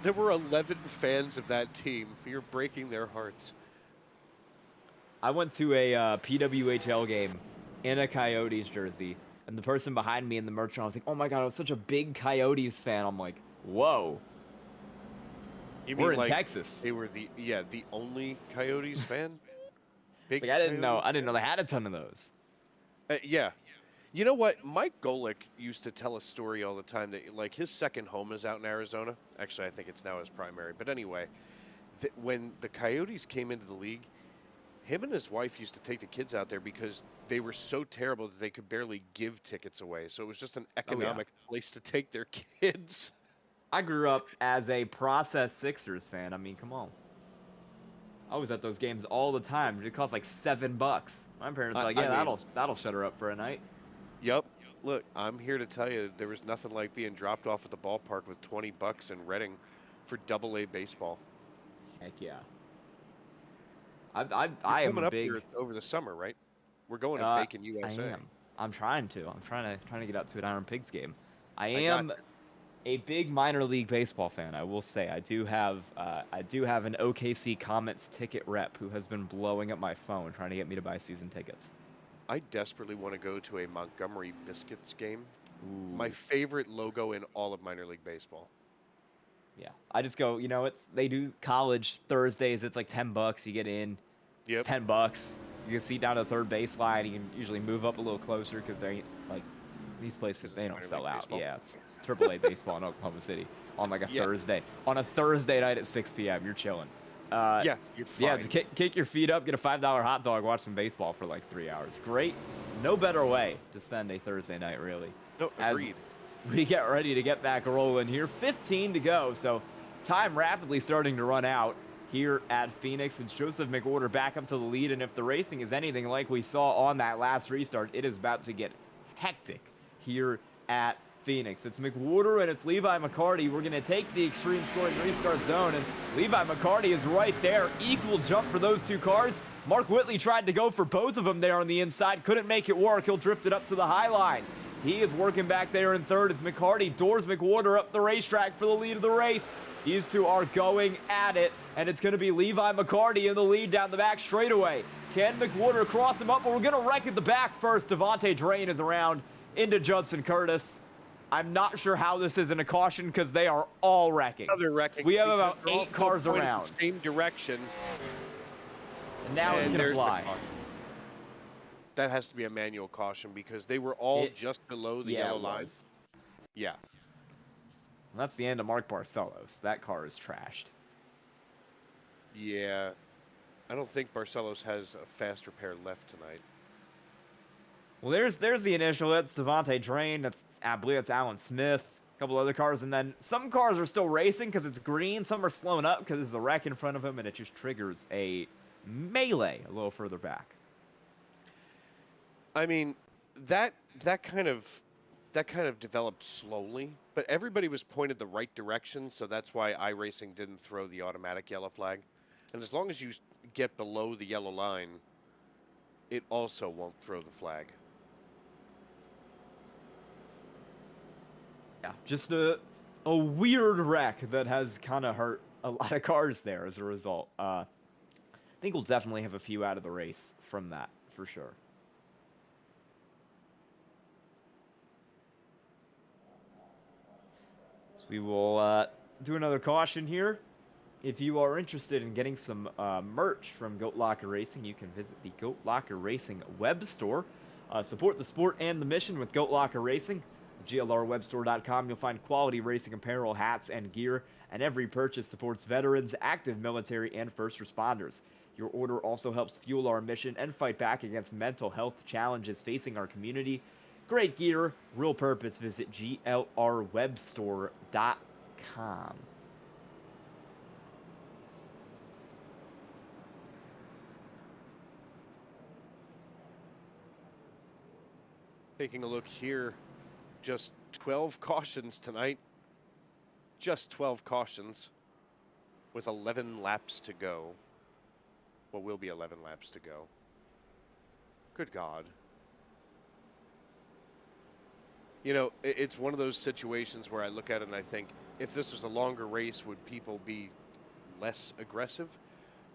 There were 11 fans of that team. You're breaking their hearts. I went to a PWHL game in a Coyotes jersey. And the person behind me in the merch, I was like, oh my God, I was such a big Coyotes fan. I'm like, whoa. We're in Texas. They were the only Coyotes fan? Big like, I didn't know they had a ton of those. Yeah. You know what? Mike Golick used to tell a story all the time that, like, his second home is out in Arizona. Actually, I think it's now his primary. But anyway, when the Coyotes came into the league, him and his wife used to take the kids out there because they were so terrible that they could barely give tickets away. So it was just an economic place to take their kids. I grew up as a process Sixers fan. I mean, come on. I was at those games all the time. It cost like $7. My parents were like, yeah, that'll shut her up for a night. Yep. Look, I'm here to tell you there was nothing like being dropped off at the ballpark with $20 in Reading for AA baseball. Heck yeah. I am a big... Here over the summer, right? We're going to Bacon, USA. I am. I'm trying to. I'm trying to get out to an Iron Pigs game. I am a big minor league baseball fan, I will say. I do have an OKC Comets ticket rep who has been blowing up my phone trying to get me to buy season tickets. I desperately want to go to a Montgomery Biscuits game. Ooh. My favorite logo in all of minor league baseball. Yeah, I just go. They do college Thursdays. It's like $10. You get in. Yep. It's $10. You can seat down to the third baseline. You can usually move up a little closer because they ain't like these places. They don't minor sell league out. baseball. Yeah, it's AAA baseball in Oklahoma City on like a Thursday. On a Thursday night at 6 p.m. You're chilling. Yeah, you're fine. Yeah, to kick your feet up, get a $5 hot dog, watch some baseball for like 3 hours. Great. No better way to spend a Thursday night, really. No, agreed. As we get ready to get back rolling here, 15 to go. So time rapidly starting to run out here at Phoenix. It's Joseph McWhorter back up to the lead. And if the racing is anything like we saw on that last restart, it is about to get hectic here at Phoenix. It's McWhorter and it's Levi McCarty. We're going to take the extreme scoring restart zone, and Levi McCarty is right there. Equal jump for those two cars. Mark Whitley tried to go for both of them there on the inside. Couldn't make it work. He'll drift it up to the high line. He is working back there in third as McCarty doors McWhorter up the racetrack for the lead of the race. These two are going at it, and it's going to be Levi McCarty in the lead down the back straightaway. Can McWhorter cross him up? But we're going to wreck at the back first. Devontae Drain is around into Judson Curtis. I'm not sure how this isn't a caution because they are all wrecking. They're wrecking. We have about They're all 8 cars still pointing around. the same direction. And now it's going to there's the fly. caution. That has to be a manual caution because they were all just below the yellow line. Yeah. And that's the end of Mark Barcelos. That car is trashed. Yeah. I don't think Barcelos has a fast repair left tonight. Well, there's the initial. That's Devontae Drain. I believe that's Alan Smith. A couple other cars. And then some cars are still racing because it's green. Some are slowing up because there's a wreck in front of them, and it just triggers a melee a little further back. I mean, that kind of developed slowly, but everybody was pointed the right direction, so that's why iRacing didn't throw the automatic yellow flag. And as long as you get below the yellow line, it also won't throw the flag. Yeah, just a weird wreck that has kind of hurt a lot of cars there as a result. I think we'll definitely have a few out of the race from that, for sure. So we will do another caution here. If you are interested in getting some merch from Goat Locker Racing, you can visit the Goat Locker Racing web store. Support the sport and the mission with Goat Locker Racing. GLRwebstore.com, you'll find quality racing apparel, hats, and gear, and every purchase supports veterans, active military, and first responders. Your order also helps fuel our mission and fight back against mental health challenges facing our community. Great gear, real purpose. Visit GLRwebstore.com. Taking a look here, just 12 cautions tonight. Just 12 cautions with 11 laps to go. Well, will be 11 laps to go. Good God. You know, it's one of those situations where I look at it and I think, if this was a longer race, would people be less aggressive?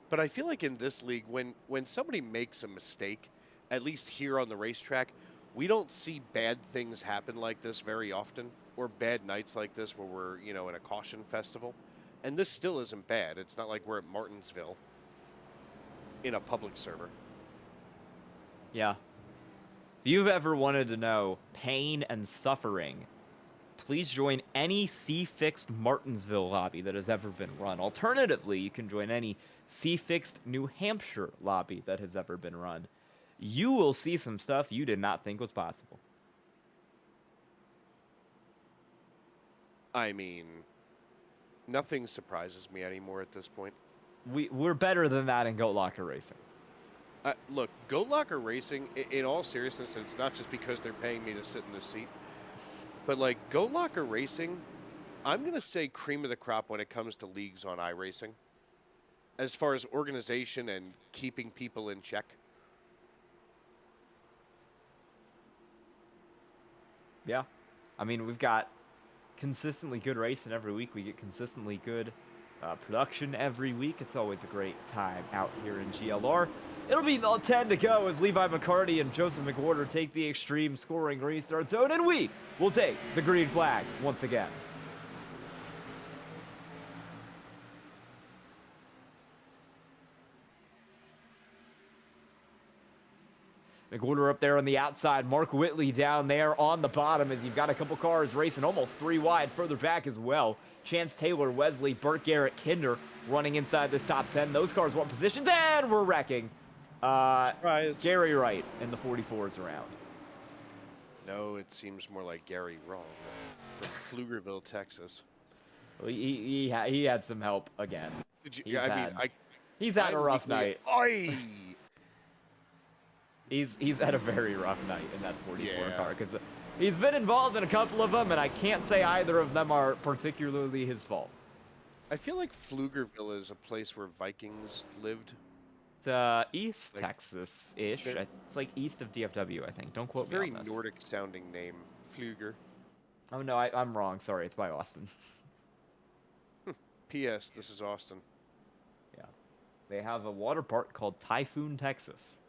But I feel like in this league, when somebody makes a mistake, at least here on the racetrack, we don't see bad things happen like this very often, or bad nights like this where we're, in a caution festival. And this still isn't bad. It's not like we're at Martinsville in a public server. Yeah. If you've ever wanted to know pain and suffering, please join any C-Fixed Martinsville lobby that has ever been run. Alternatively, you can join any C-Fixed New Hampshire lobby that has ever been run. You will see some stuff you did not think was possible. I mean, nothing surprises me anymore at this point. We're better than that in Goat Locker Racing. Look, Goat Locker Racing, in all seriousness, and it's not just because they're paying me to sit in this seat, but like Goat Locker Racing, I'm going to say cream of the crop when it comes to leagues on iRacing. As far as organization and keeping people in check. Yeah. I mean, we've got consistently good racing every week. We get consistently good production every week. It's always a great time out here in GLR. It'll be 10 to go as Levi McCarty and Joseph McWhorter take the extreme scoring restart zone, and we will take the green flag once again. McWhorter up there on the outside. Mark Whitley down there on the bottom as you've got a couple cars racing almost 3 wide further back as well. Chance Taylor, Wesley, Burt Garrett, Kinder running inside this top 10. Those cars want positions, and we're wrecking. Gary Wright in the 44s around. No, it seems more like Gary Wrong from Pflugerville, Texas. Well, he had some help again. Did you? He's had a rough night. He's had a very rough night in that 44 car because he's been involved in a couple of them, and I can't say either of them are particularly his fault. I feel like Pflugerville is a place where Vikings lived. It's East Texas-ish. It's like east of DFW, I think. Don't quote me on this. It's a very Nordic-sounding name, Pfluger. Oh, no, I'm wrong. Sorry, it's by Austin. P.S. This is Austin. Yeah. They have a water park called Typhoon, Texas.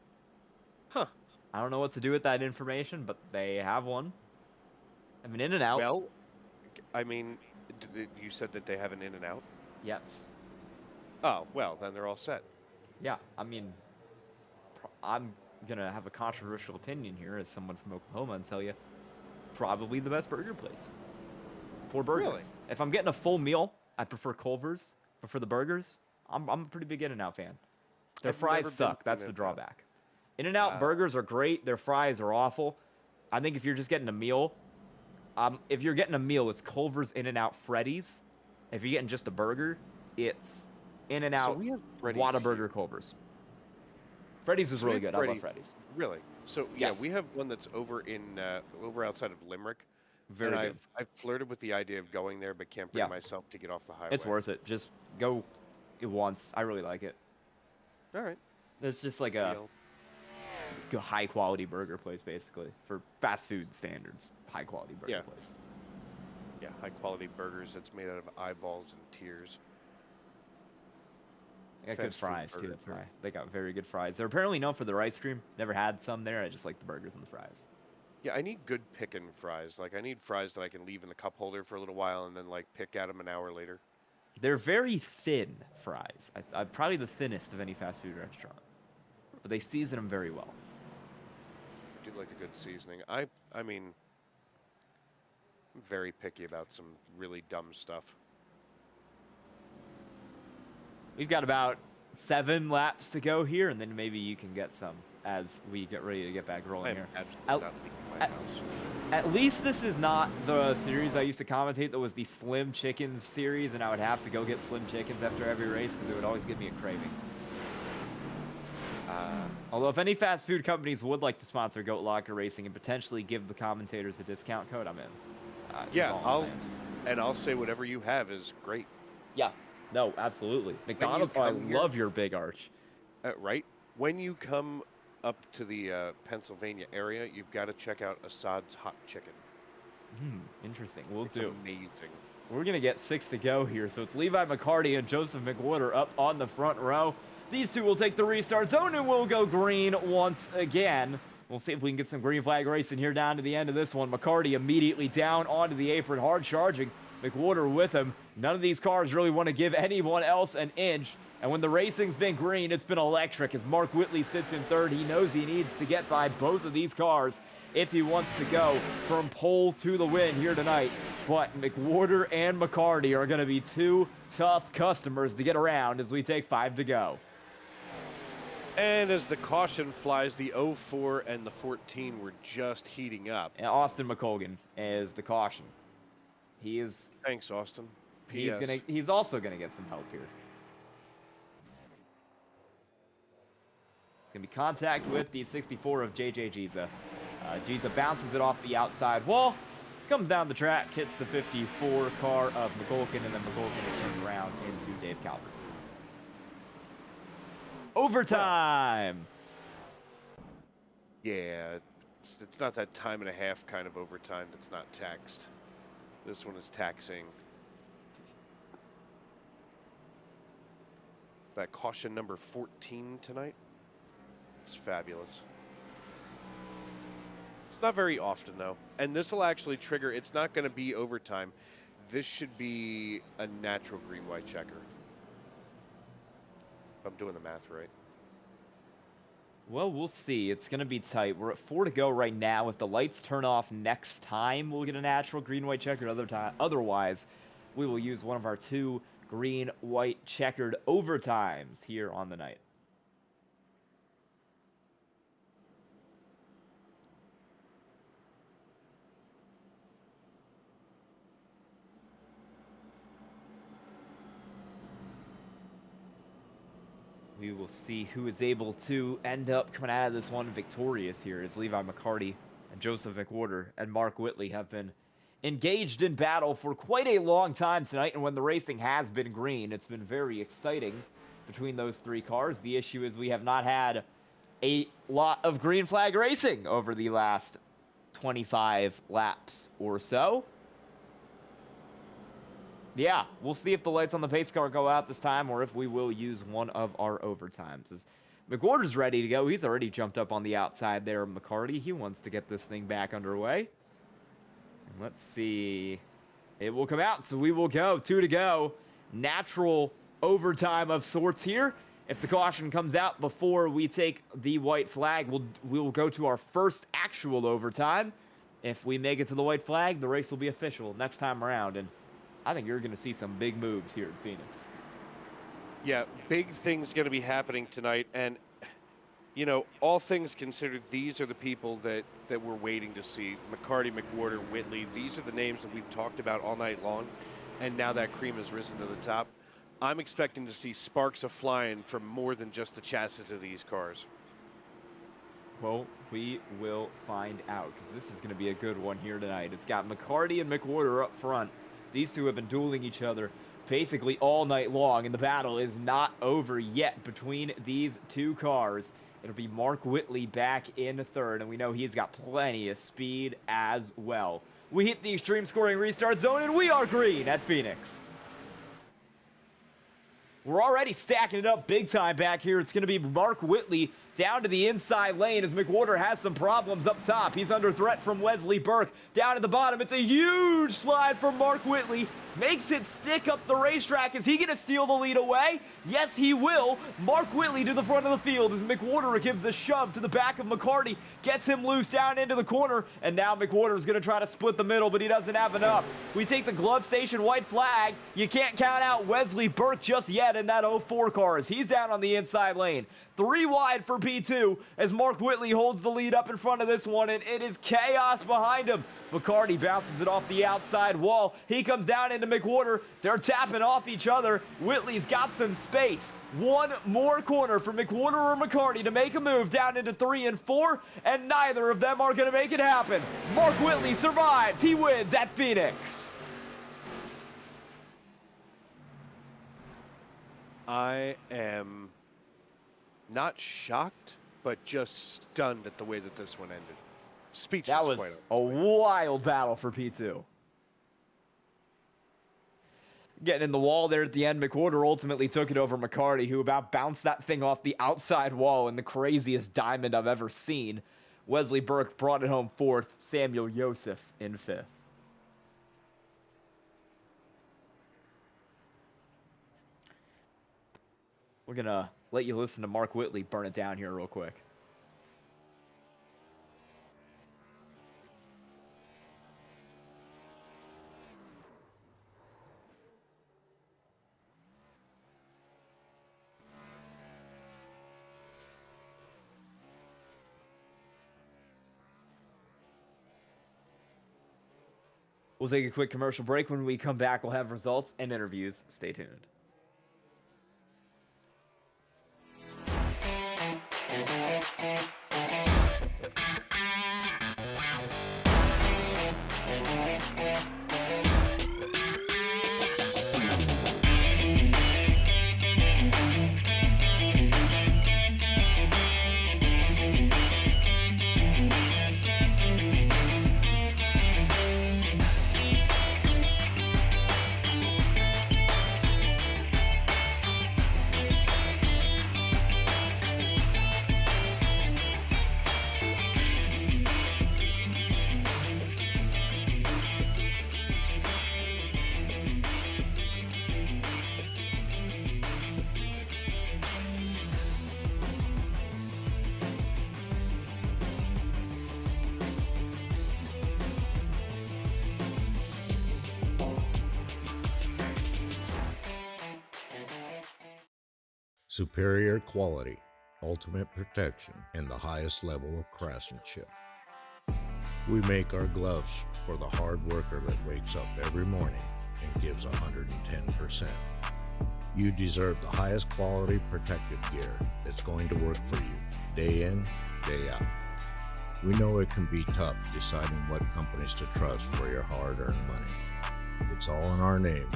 Huh. I don't know what to do with that information, but they have one. I mean, In-N-Out. Well, I mean, you said that they have an In-N-Out? Yes. Oh, well, then they're all set. Yeah, I mean, I'm going to have a controversial opinion here as someone from Oklahoma and tell you, probably the best burger place. 4 burgers. Really? If I'm getting a full meal, I prefer Culver's, but for the burgers, I'm a pretty big In-N-Out fan. Their fries suck. That's the drawback. In-N-Out burgers are great. Their fries are awful. I think if you're just getting a meal, it's Culver's, In-N-Out, Freddy's. If you're getting just a burger, it's In-N-Out, Whataburger, Culver's. Freddy's is really good. I love Freddy's. Really? So yes. We have one that's over outside of Limerick. Very good. I've flirted with the idea of going there, but can't bring myself to get off the highway. It's worth it. Just go once. I really like it. All right. It's just like a high quality burger place, basically, for fast food standards. High quality burger place. Yeah, high quality burgers that's made out of eyeballs and tears. They got good fries too. That's why they got very good fries. They're apparently known for their ice cream. Never had some there. I just like the burgers and the fries. Yeah, I need good pickin' fries. Like, I need fries that I can leave in the cup holder for a little while and then, like, pick at them an hour later. They're very thin fries. Probably the thinnest of any fast food restaurant. But they season them very well. I do like a good seasoning. I mean, I'm very picky about some really dumb stuff. We've got about 7 laps to go here, and then maybe you can get some as we get ready to get back rolling here. Absolutely not leaving my house. At least this is not the series I used to commentate that was the Slim Chickens series, and I would have to go get Slim Chickens after every race because it would always give me a craving. Although if any fast food companies would like to sponsor Goat Locker Racing and potentially give the commentators a discount code, I'm in. I'll say whatever you have is great. Yeah, no, absolutely. McDonald's, I love your big arch. Right? When you come up to the Pennsylvania area, you've got to check out Assad's Hot Chicken. Interesting. It's amazing. We're going to get 6 to go here. So it's Levi McCarty and Joseph McWhorter up on the front row. These two will take the restart zone and will go green once again. We'll see if we can get some green flag racing here down to the end of this one. McCarty immediately down onto the apron, hard charging. McWhorter with him. None of these cars really want to give anyone else an inch. And when the racing's been green, it's been electric as Mark Whitley sits in third. He knows he needs to get by both of these cars if he wants to go from pole to the win here tonight. But McWhorter and McCarty are going to be 2 tough customers to get around as we take 5 to go. And as the caution flies, the 04 and the 14 were just heating up. And Austin McColgan is the caution. He is. Thanks, Austin. P.S. He's also going to get some help here. It's going to be contact with the 64 of JJ Giza. Giza bounces it off the outside wall, comes down the track, hits the 54 car of McColgan, and then McColgan is turned around into Dave Calvert. Overtime! Yeah, it's not that time and a half kind of overtime that's not taxed. This one is taxing. Is that caution number 14 tonight? It's fabulous. It's not very often, though. And this will actually trigger, it's not going to be overtime. This should be a natural green-white checker. If I'm doing the math right. Well, we'll see. It's going to be tight. We're at 4 to go right now. If the lights turn off next time, we'll get a natural green-white checkered. Otherwise, we will use one of our 2 green-white checkered overtimes here on the night. We will see who is able to end up coming out of this one victorious here, as Levi McCarty and Joseph McWhorter and Mark Whitley have been engaged in battle for quite a long time tonight. And when the racing has been green, it's been very exciting between those 3 cars. The issue is we have not had a lot of green flag racing over the last 25 laps or so. Yeah, we'll see if the lights on the pace car go out this time or if we will use one of our overtimes. As McWhorter's ready to go. He's already jumped up on the outside there of McCarty. He wants to get this thing back underway. And let's see. It will come out, so we will go. 2 to go. Natural overtime of sorts here. If the caution comes out before we take the white flag, we'll go to our first actual overtime. If we make it to the white flag, the race will be official next time around. And I think you're going to see some big moves here in Phoenix. Yeah, big things going to be happening tonight. And, you know, all things considered, these are the people that we're waiting to see. McCarty, McWhorter, Whitley, these are the names that we've talked about all night long. And now that cream has risen to the top. I'm expecting to see sparks of flying from more than just the chassis of these cars. Well, we will find out, because this is going to be a good one here tonight. It's got McCarty and McWhorter up front. These 2 have been dueling each other basically all night long, and the battle is not over yet between these 2 cars. It'll be Mark Whitley back in 3rd, and we know he's got plenty of speed as well. We hit the extreme scoring restart zone, and we are green at Phoenix. We're already stacking it up big time back here. It's going to be Mark Whitley down to the inside lane as McWhorter has some problems up top. He's under threat from Wesley Burke. Down at the bottom, it's a huge slide from Mark Whitley. Makes it stick up the racetrack. Is he going to steal the lead away? Yes, he will. Mark Whitley to the front of the field as McWhorter gives a shove to the back of McCarty. Gets him loose down into the corner. And now McWhorter is going to try to split the middle, but he doesn't have enough. We take the glove station white flag. You can't count out Wesley Burke just yet in that 04 car as he's down on the inside lane. 3 wide for P2 as Mark Whitley holds the lead up in front of this one, and it is chaos behind him. McCarty bounces it off the outside wall. He comes down into McWhorter. They're tapping off each other. Whitley's got some space. 1 more corner for McWhorter or McCarty to make a move down into 3 and 4, and neither of them are going to make it happen. Mark Whitley survives. He wins at Phoenix. I am not shocked, but just stunned at the way that this one ended. Speechless. That was a wild battle for P2. Getting in the wall there at the end, McWhorter ultimately took it over McCarty, who about bounced that thing off the outside wall in the craziest diamond I've ever seen. Wesley Burke brought it home 4th, Samuel Joseph in 5th. We're going to let you listen to Mark Whitley burn it down here real quick. We'll take a quick commercial break. When we come back, we'll have results and interviews. Stay tuned. Superior quality, ultimate protection, and the highest level of craftsmanship. We make our gloves for the hard worker that wakes up every morning and gives 110%. You deserve the highest quality protective gear that's going to work for you, day in, day out. We know it can be tough deciding what companies to trust for your hard-earned money. It's all in our name.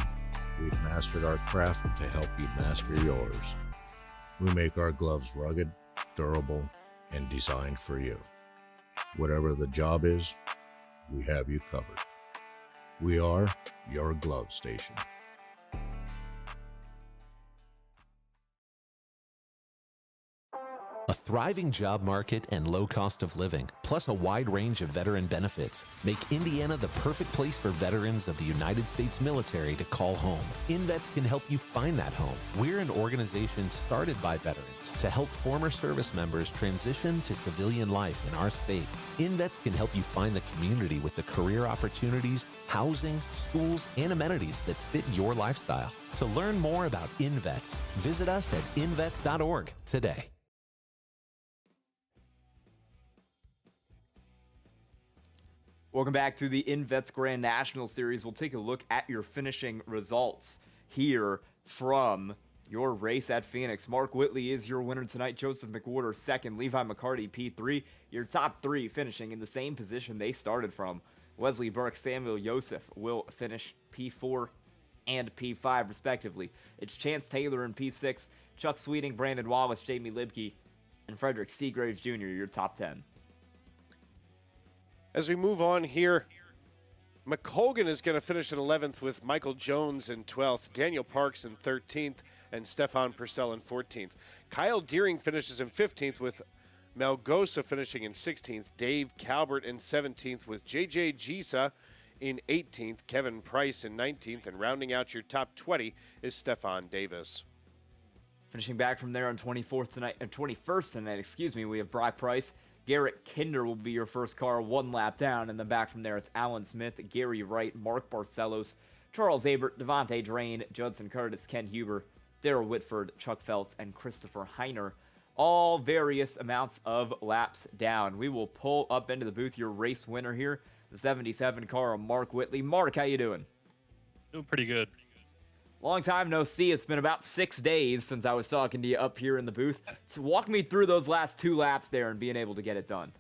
We've mastered our craft to help you master yours. We make our gloves rugged, durable, and designed for you. Whatever the job is, we have you covered. We are your glove station. A thriving job market and low cost of living, plus a wide range of veteran benefits, make Indiana the perfect place for veterans of the United States military to call home. INVETS can help you find that home. We're an organization started by veterans to help former service members transition to civilian life in our state. INVETS can help you find the community with the career opportunities, housing, schools, and amenities that fit your lifestyle. To learn more about INVETS, visit us at invets.org today. Welcome back to the INVETS Grand National Series. We'll take a look at your finishing results here from your race at Phoenix. Mark Whitley is your winner tonight. Joseph McWhorter second. Levi McCarty P3. Your top three finishing in the same position they started from. Wesley Burke, Samuel Yosef will finish P4 and P5 respectively. It's Chance Taylor in P6. Chuck Sweeting, Brandon Wallace, Jamie Libke, and Frederick Seagraves Jr. your top 10. As we move on here, McColgan is going to finish in 11th with Michael Jones in 12th, Daniel Parks in 13th, and Stefan Purcell in 14th. Kyle Deering finishes in 15th with Melgosa finishing in 16th, Dave Calvert in 17th with J.J. Gisa in 18th, Kevin Price in 19th, and rounding out your top 20 is Stefan Davis. Finishing back from there on 21st tonight, we have Brock Price. Garrett Kinder will be your first car, one lap down, and then back from there it's Alan Smith, Gary Wright, Mark Barcelos, Charles Abert, Devontae Drain, Judson Curtis, Ken Huber, Darrell Whitford, Chuck Feltz, and Christopher Heiner. All various amounts of laps down. We will pull up into the booth your race winner here, the 77 car, Mark Whitley. Mark, how you doing? Doing pretty good. Long time no see. It's been about 6 days since I was talking to you up here in the booth. So walk me through those last two laps there and being able to get it done.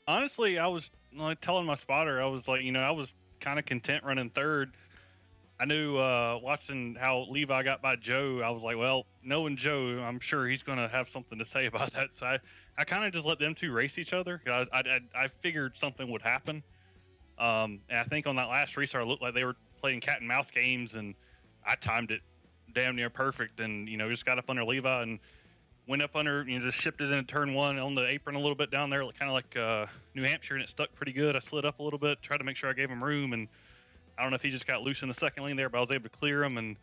Honestly, I was like telling my spotter, I was like, I was kind of content running third. I knew watching how Levi got by Joe, I was like, well, knowing Joe, I'm sure he's going to have something to say about that. So I kind of just let them two race each other. I figured something would happen. And I think on that last restart, it looked like they were playing cat and mouse games, and I timed it damn near perfect, and just got up under Levi and went up under, just shipped it into turn one on the apron a little bit down there, kind of like New Hampshire, and it stuck pretty good. I slid up a little bit, tried to make sure I gave him room, and I don't know if he just got loose in the second lane there, but I was able to clear him. And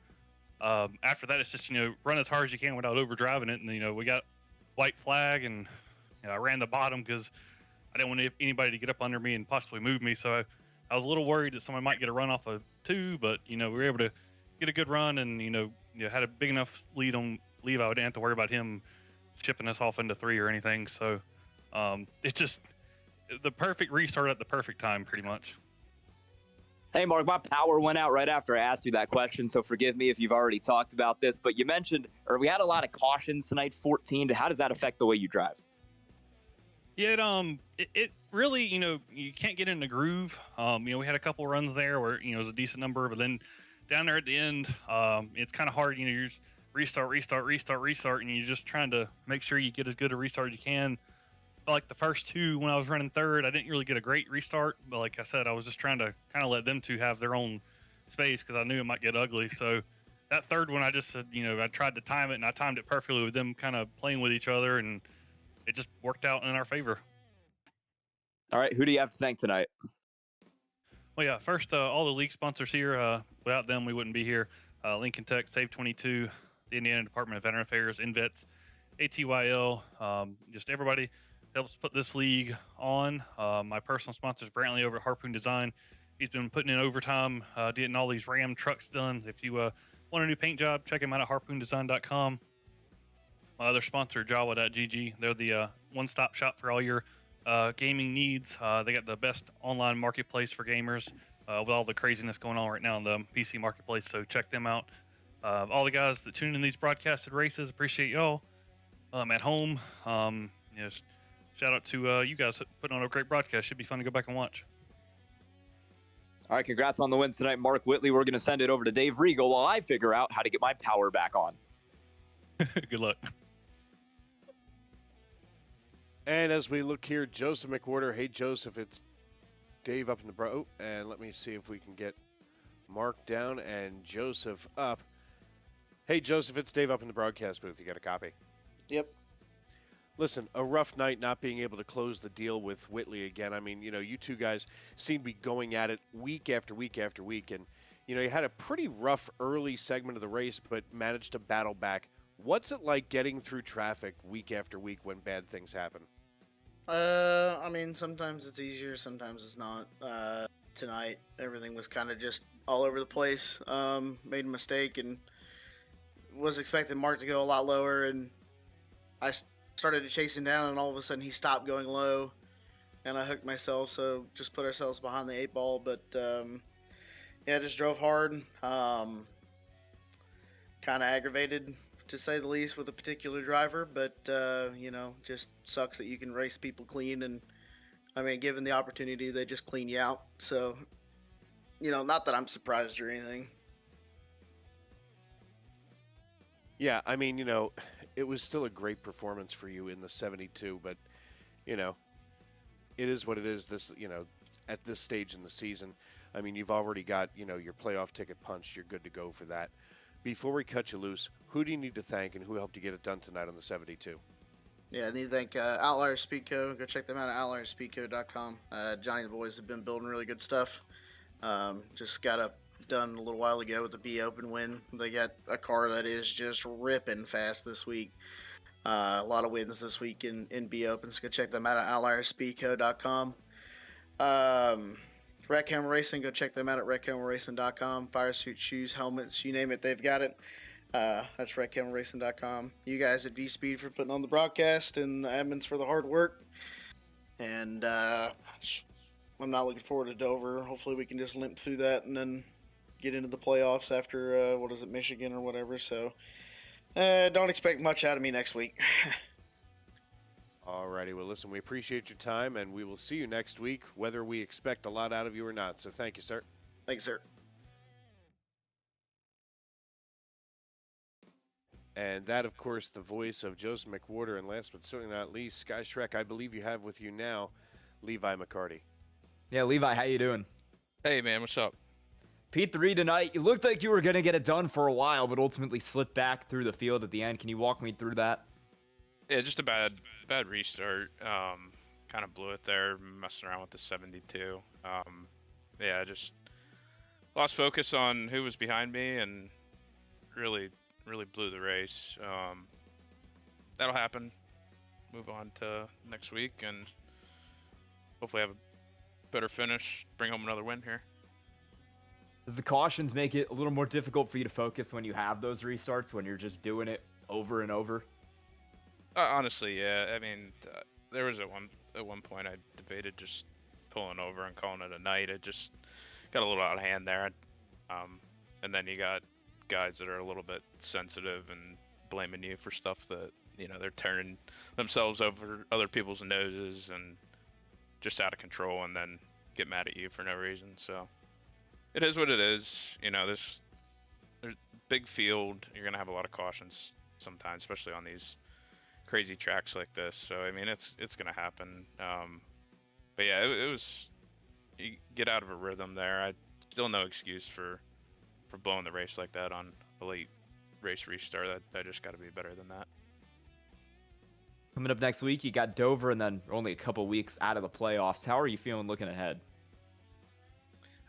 after that, it's just run as hard as you can without overdriving it. And we got white flag, and I ran the bottom because I didn't want anybody to get up under me and possibly move me. So I was a little worried that somebody might get a run off of two, but we were able to get a good run, and had a big enough lead on Levi. I didn't have to worry about him shipping us off into three or anything. So it's just the perfect restart at the perfect time, pretty much. Hey, Mark, my power went out right after I asked you that question, so forgive me if you've already talked about this, but you mentioned, or we had a lot of cautions tonight, 14. How does that affect the way you drive? Yeah, it really, you can't get in the groove. We had a couple runs there where, it was a decent number, but then down there at the end, it's kind of hard. You're just restart, and you're just trying to make sure you get as good a restart as you can. But like the first two, when I was running third, I didn't really get a great restart. But like I said, I was just trying to kind of let them two have their own space because I knew it might get ugly. So that third one, I just said, I tried to time it, and I timed it perfectly with them kind of playing with each other, and it just worked out in our favor. All right, who do you have to thank tonight? Well, yeah, first, all the league sponsors here. Without them, we wouldn't be here. Lincoln Tech, Save 22, the Indiana Department of Veteran Affairs, INVETS, ATYL, just everybody helps put this league on. My personal sponsor is Brantley over at Harpoon Design. He's been putting in overtime, getting all these Ram trucks done. If you Want a new paint job? Check them out at harpoondesign.com. My other sponsor, Jawa.gg. They're the one-stop shop for all your gaming needs. They got the best online marketplace for gamers with all the craziness going on right now in the PC marketplace. So check them out. All the guys that tune in these broadcasted races, appreciate y'all. At home, shout out to you guys putting on a great broadcast. Should be fun to go back and watch. All right, congrats on the win tonight, Mark Whitley. We're going to send it over to Dave Regal while I figure out how to get my power back on. Good luck. And as we look here, Joseph McWhorter. Hey, Joseph, it's Dave up in the bro. And let me see if we can get Mark down and Joseph up. Hey, Joseph, it's Dave up in the broadcast booth. You got a copy? Yep. Listen, a rough night not being able to close the deal with Whitley again. I mean, you two guys seem to be going at it week after week after week. And, you had a pretty rough early segment of the race, but managed to battle back. What's it like getting through traffic week after week when bad things happen? I mean, sometimes it's easier, sometimes it's not. Tonight, everything was kind of just all over the place. Made a mistake and was expecting Mark to go a lot lower, and I started to chase him down, and all of a sudden he stopped going low, and I hooked myself, so just put ourselves behind the 8 ball. But yeah, just drove hard. Kind of aggravated, to say the least, with a particular driver, but just sucks that you can race people clean, and I mean, given the opportunity, they just clean you out. So, not that I'm surprised or anything. Yeah, I mean, it was still a great performance for you in the 72, but, it is what it is this, at this stage in the season. I mean, you've already got, your playoff ticket punched. You're good to go for that. Before we cut you loose, who do you need to thank and who helped you get it done tonight on the 72? Yeah, I need to thank Outlier Speedco. Go check them out at outlierspeedco.com. Johnny and the boys have been building really good stuff. Just got up done a little while ago with the B Open win. They got a car that is just ripping fast this week. A lot of wins this week in B Open, so go check them out at outlierspeedco.com. Wreck Hammer Racing, go check them out at wreckhammerracing.com. Fire suit, shoes, helmets, you name it, they've got it. That's wreckhammerracing.com. You guys at V-Speed for putting on the broadcast, and the admins for the hard work. And I'm not looking forward to Dover. Hopefully we can just limp through that and then get into the playoffs after, Michigan or whatever. So don't expect much out of me next week. Alrighty, well, listen, we appreciate your time, and we will see you next week, whether we expect a lot out of you or not. So thank you, sir. Thanks, sir. And that, of course, the voice of Joseph McWhorter, and last but certainly not least, Sky Shrek, I believe you have with you now Levi McCarty. Yeah, Levi, how you doing? Hey, man, what's up? P3 tonight, you looked like you were going to get it done for a while, but ultimately slipped back through the field at the end. Can you walk me through that? Yeah, just a bad restart. Kind of blew it there, messing around with the 72. Yeah, just lost focus on who was behind me and really blew the race. That'll happen. Move on to next week and hopefully have a better finish, bring home another win here. Does the cautions make it a little more difficult for you to focus when you have those restarts, when you're just doing it over and over? Honestly, yeah. I mean, there was at one point I debated just pulling over and calling it a night. It just got a little out of hand there. And then you got guys that are a little bit sensitive and blaming you for stuff that, they're turning themselves over other people's noses and just out of control, and then get mad at you for no reason. So it is what it is. There's big field. You're going to have a lot of cautions sometimes, especially on these crazy tracks like this. So I mean, it's gonna happen. But yeah, it was, you get out of a rhythm there. I still no excuse for blowing the race like that on a late race restart. I just got to be better than that. Coming up next week, you got Dover, and then only a couple weeks out of the playoffs. How are you feeling looking ahead?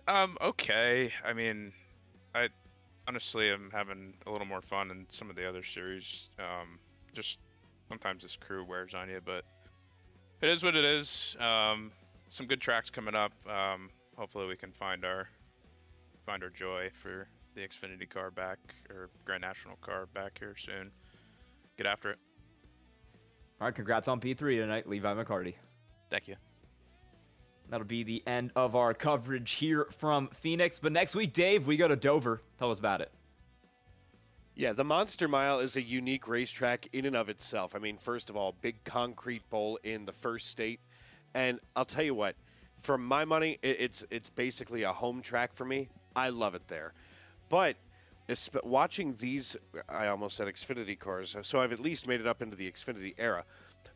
Okay. I mean, I honestly am having a little more fun in some of the other series. Just sometimes this crew wears on you, but it is what it is. Some good tracks coming up. Hopefully we can find our joy for the Xfinity car back, or Grand National car back here soon. Get after it. All right, congrats on P3 tonight, Levi McCarty. Thank you. That'll be the end of our coverage here from Phoenix. But next week, Dave, we go to Dover. Tell us about it. Yeah, the Monster Mile is a unique racetrack in and of itself. I mean, first of all, big concrete bowl in the first state. And I'll tell you what, for my money, it's basically a home track for me. I love it there. But watching these, I almost said Xfinity cars, so I've at least made it up into the Xfinity era.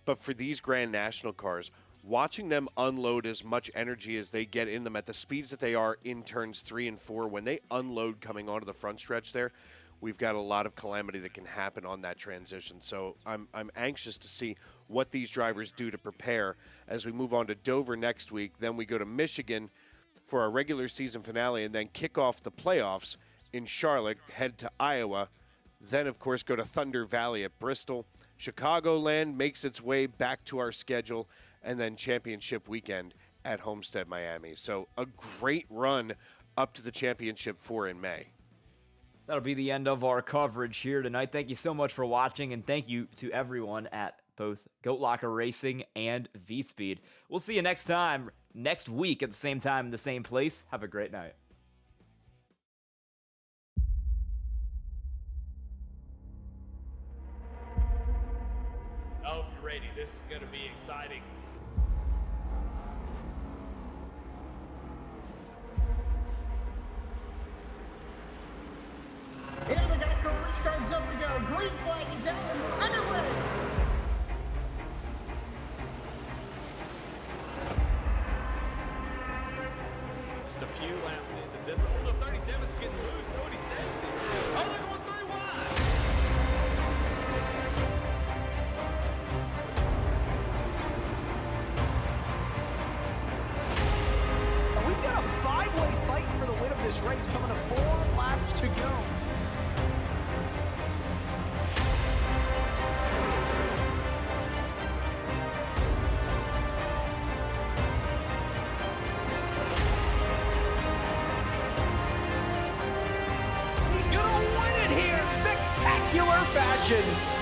But for these Grand National cars, watching them unload as much energy as they get in them at the speeds that they are in turns 3 and 4, when they unload coming onto the front stretch there, we've got a lot of calamity that can happen on that transition. So I'm anxious to see what these drivers do to prepare as we move on to Dover next week. Then we go to Michigan for our regular season finale and then kick off the playoffs in Charlotte, head to Iowa, then, of course, go to Thunder Valley at Bristol. Chicagoland makes its way back to our schedule, and then championship weekend at Homestead, Miami. So a great run up to the championship 4 in May. That'll be the end of our coverage here tonight. Thank you so much for watching, and thank you to everyone at both Goat Locker Racing and V-Speed. We'll see you next time, next week at the same time in the same place. Have a great night. I hope you're ready. This is going to be exciting. And the Geico restarts up to go. Green flag is out and we're underway. Just a few laps into this. Oh, the 37's getting loose. Oh, and he saves it. Oh, they're going 3 wide. We've got a 5-way fight for the win of this race, coming to 4 laps to go. He's gonna win it here in spectacular fashion.